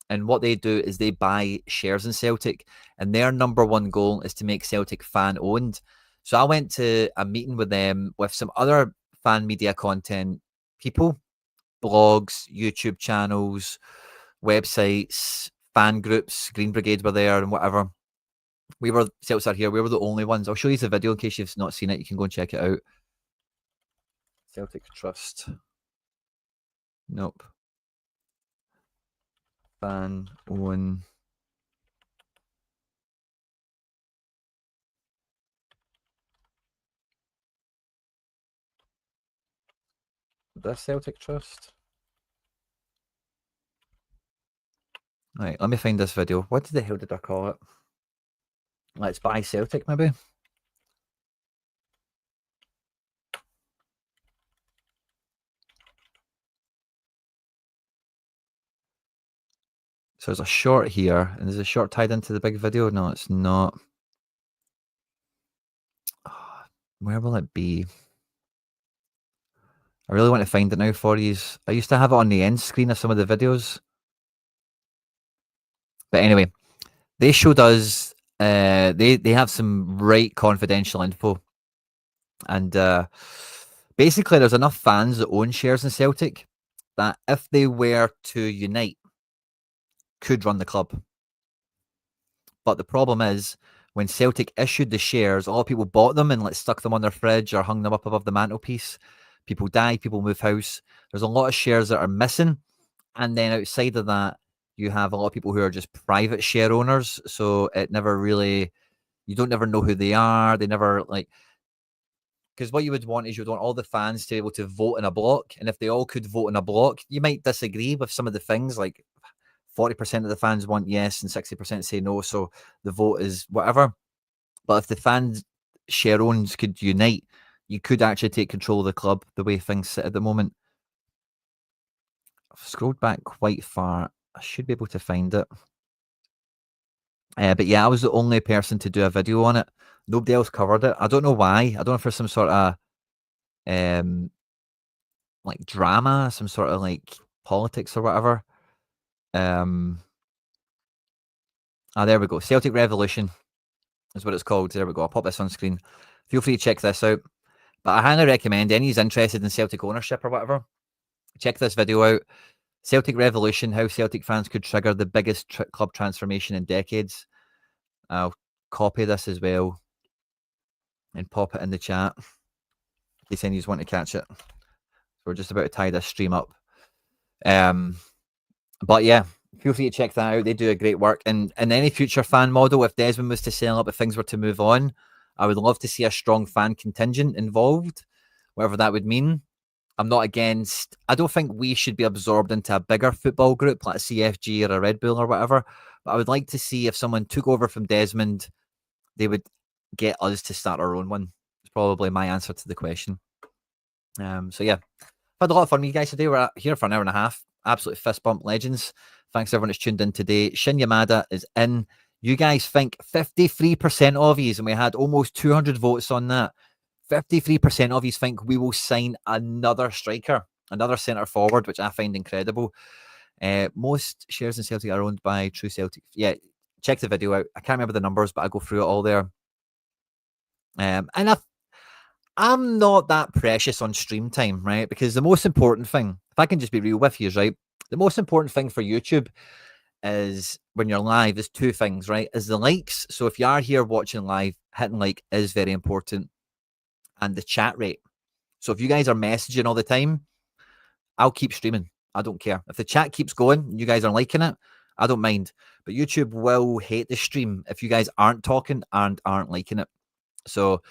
Speaker 1: And what they do is they buy shares in Celtic, and their number one goal is to make Celtic fan owned. So I went to a meeting with them with some other fan media content people, blogs, YouTube channels, websites, fan groups, Green Brigade were there and whatever. We were Celtics are here. We were the only ones. I'll show you the video in case you've not seen it. You can go and check it out. Celtic Trust. Nope. Fan own. The Celtic Trust. Right, let me find this video. What the hell did I call it? Let's buy Celtic, maybe. So there's a short here, and there's a short tied into the big video. No, it's not. Oh, where will it be? I really want to find it now for you. I used to have it on the end screen of some of the videos. But anyway, they showed us they have some right confidential info. And Basically, there's enough fans that own shares in Celtic that if they were to unite, could run the club. But the problem is, when Celtic issued the shares, a lot of people bought them and stuck them on their fridge or hung them up above the mantelpiece. People die, people move house. There's a lot of shares that are missing. And then outside of that, you have a lot of people who are just private share owners. So it never really, you don't never know who they are. They never because what you would want is you would want all the fans to be able to vote in a block. And if they all could vote in a block, you might disagree with some of the things, like 40% of the fans want yes and 60% say no. So the vote is whatever. But if the fans share owns could unite, you could actually take control of the club the way things sit at the moment. I've scrolled back quite far. I should be able to find it. But yeah, I was the only person to do a video on it. Nobody else covered it. I don't know why. I don't know if there's some sort of drama, some sort of politics or whatever. There we go. Celtic Revolution is what it's called. There we go. I'll pop this on screen. Feel free to check this out. But I highly recommend any who's interested in Celtic ownership or whatever, check this video out. Celtic Revolution, how Celtic fans could trigger the biggest club transformation in decades. I'll copy this as well and pop it in the chat in case any of you want to catch it. We're just about to tie this stream up. But yeah, feel free to check that out. They do a great work. And in any future fan model, if Desmond was to sell up, if things were to move on, I would love to see a strong fan contingent involved, whatever that would mean. I'm not against, I don't think we should be absorbed into a bigger football group like a CFG or a Red Bull or whatever. But I would like to see if someone took over from Desmond, they would get us to start our own one. It's probably my answer to the question. So yeah, I've had a lot of fun with you guys today. We're here for an hour and a half. Absolute fist bump legends. Thanks to everyone that's tuned in today. Shin Yamada is in. You guys think 53% of you, and we had almost 200 votes on that. 53% of you think we will sign another striker, another centre forward, which I find incredible. Most shares in Celtic are owned by True Celtic. Yeah, check the video out. I can't remember the numbers, but I go through it all there. And I'm not that precious on stream time, right? Because the most important thing, if I can just be real with you, right? The most important thing for YouTube is when you're live is two things, right? Is the likes. So if you are here watching live, hitting like is very important. And the chat rate. So if you guys are messaging all the time, I'll keep streaming. I don't care. If the chat keeps going and you guys are liking it, I don't mind. But YouTube will hate the stream if you guys aren't talking and aren't liking it. So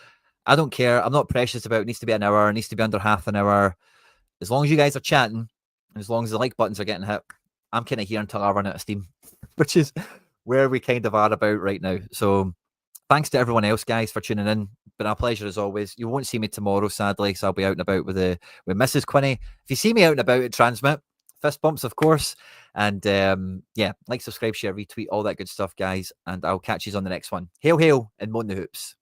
Speaker 1: I don't care. I'm not precious about it needs to be an hour, it needs to be under half an hour. As long as you guys are chatting, and as long as the like buttons are getting hit, I'm kind of here until I run out of steam, which is where we kind of are about right now. So thanks to everyone else, guys, for tuning in. Been a pleasure as always. You won't see me tomorrow, sadly, so I'll be out and about with Mrs. Quinny. If you see me out and about at Transmit, fist bumps, of course. And yeah, like, subscribe, share, retweet, all that good stuff, guys. And I'll catch you on the next one. Hail, hail, and moan the hoops.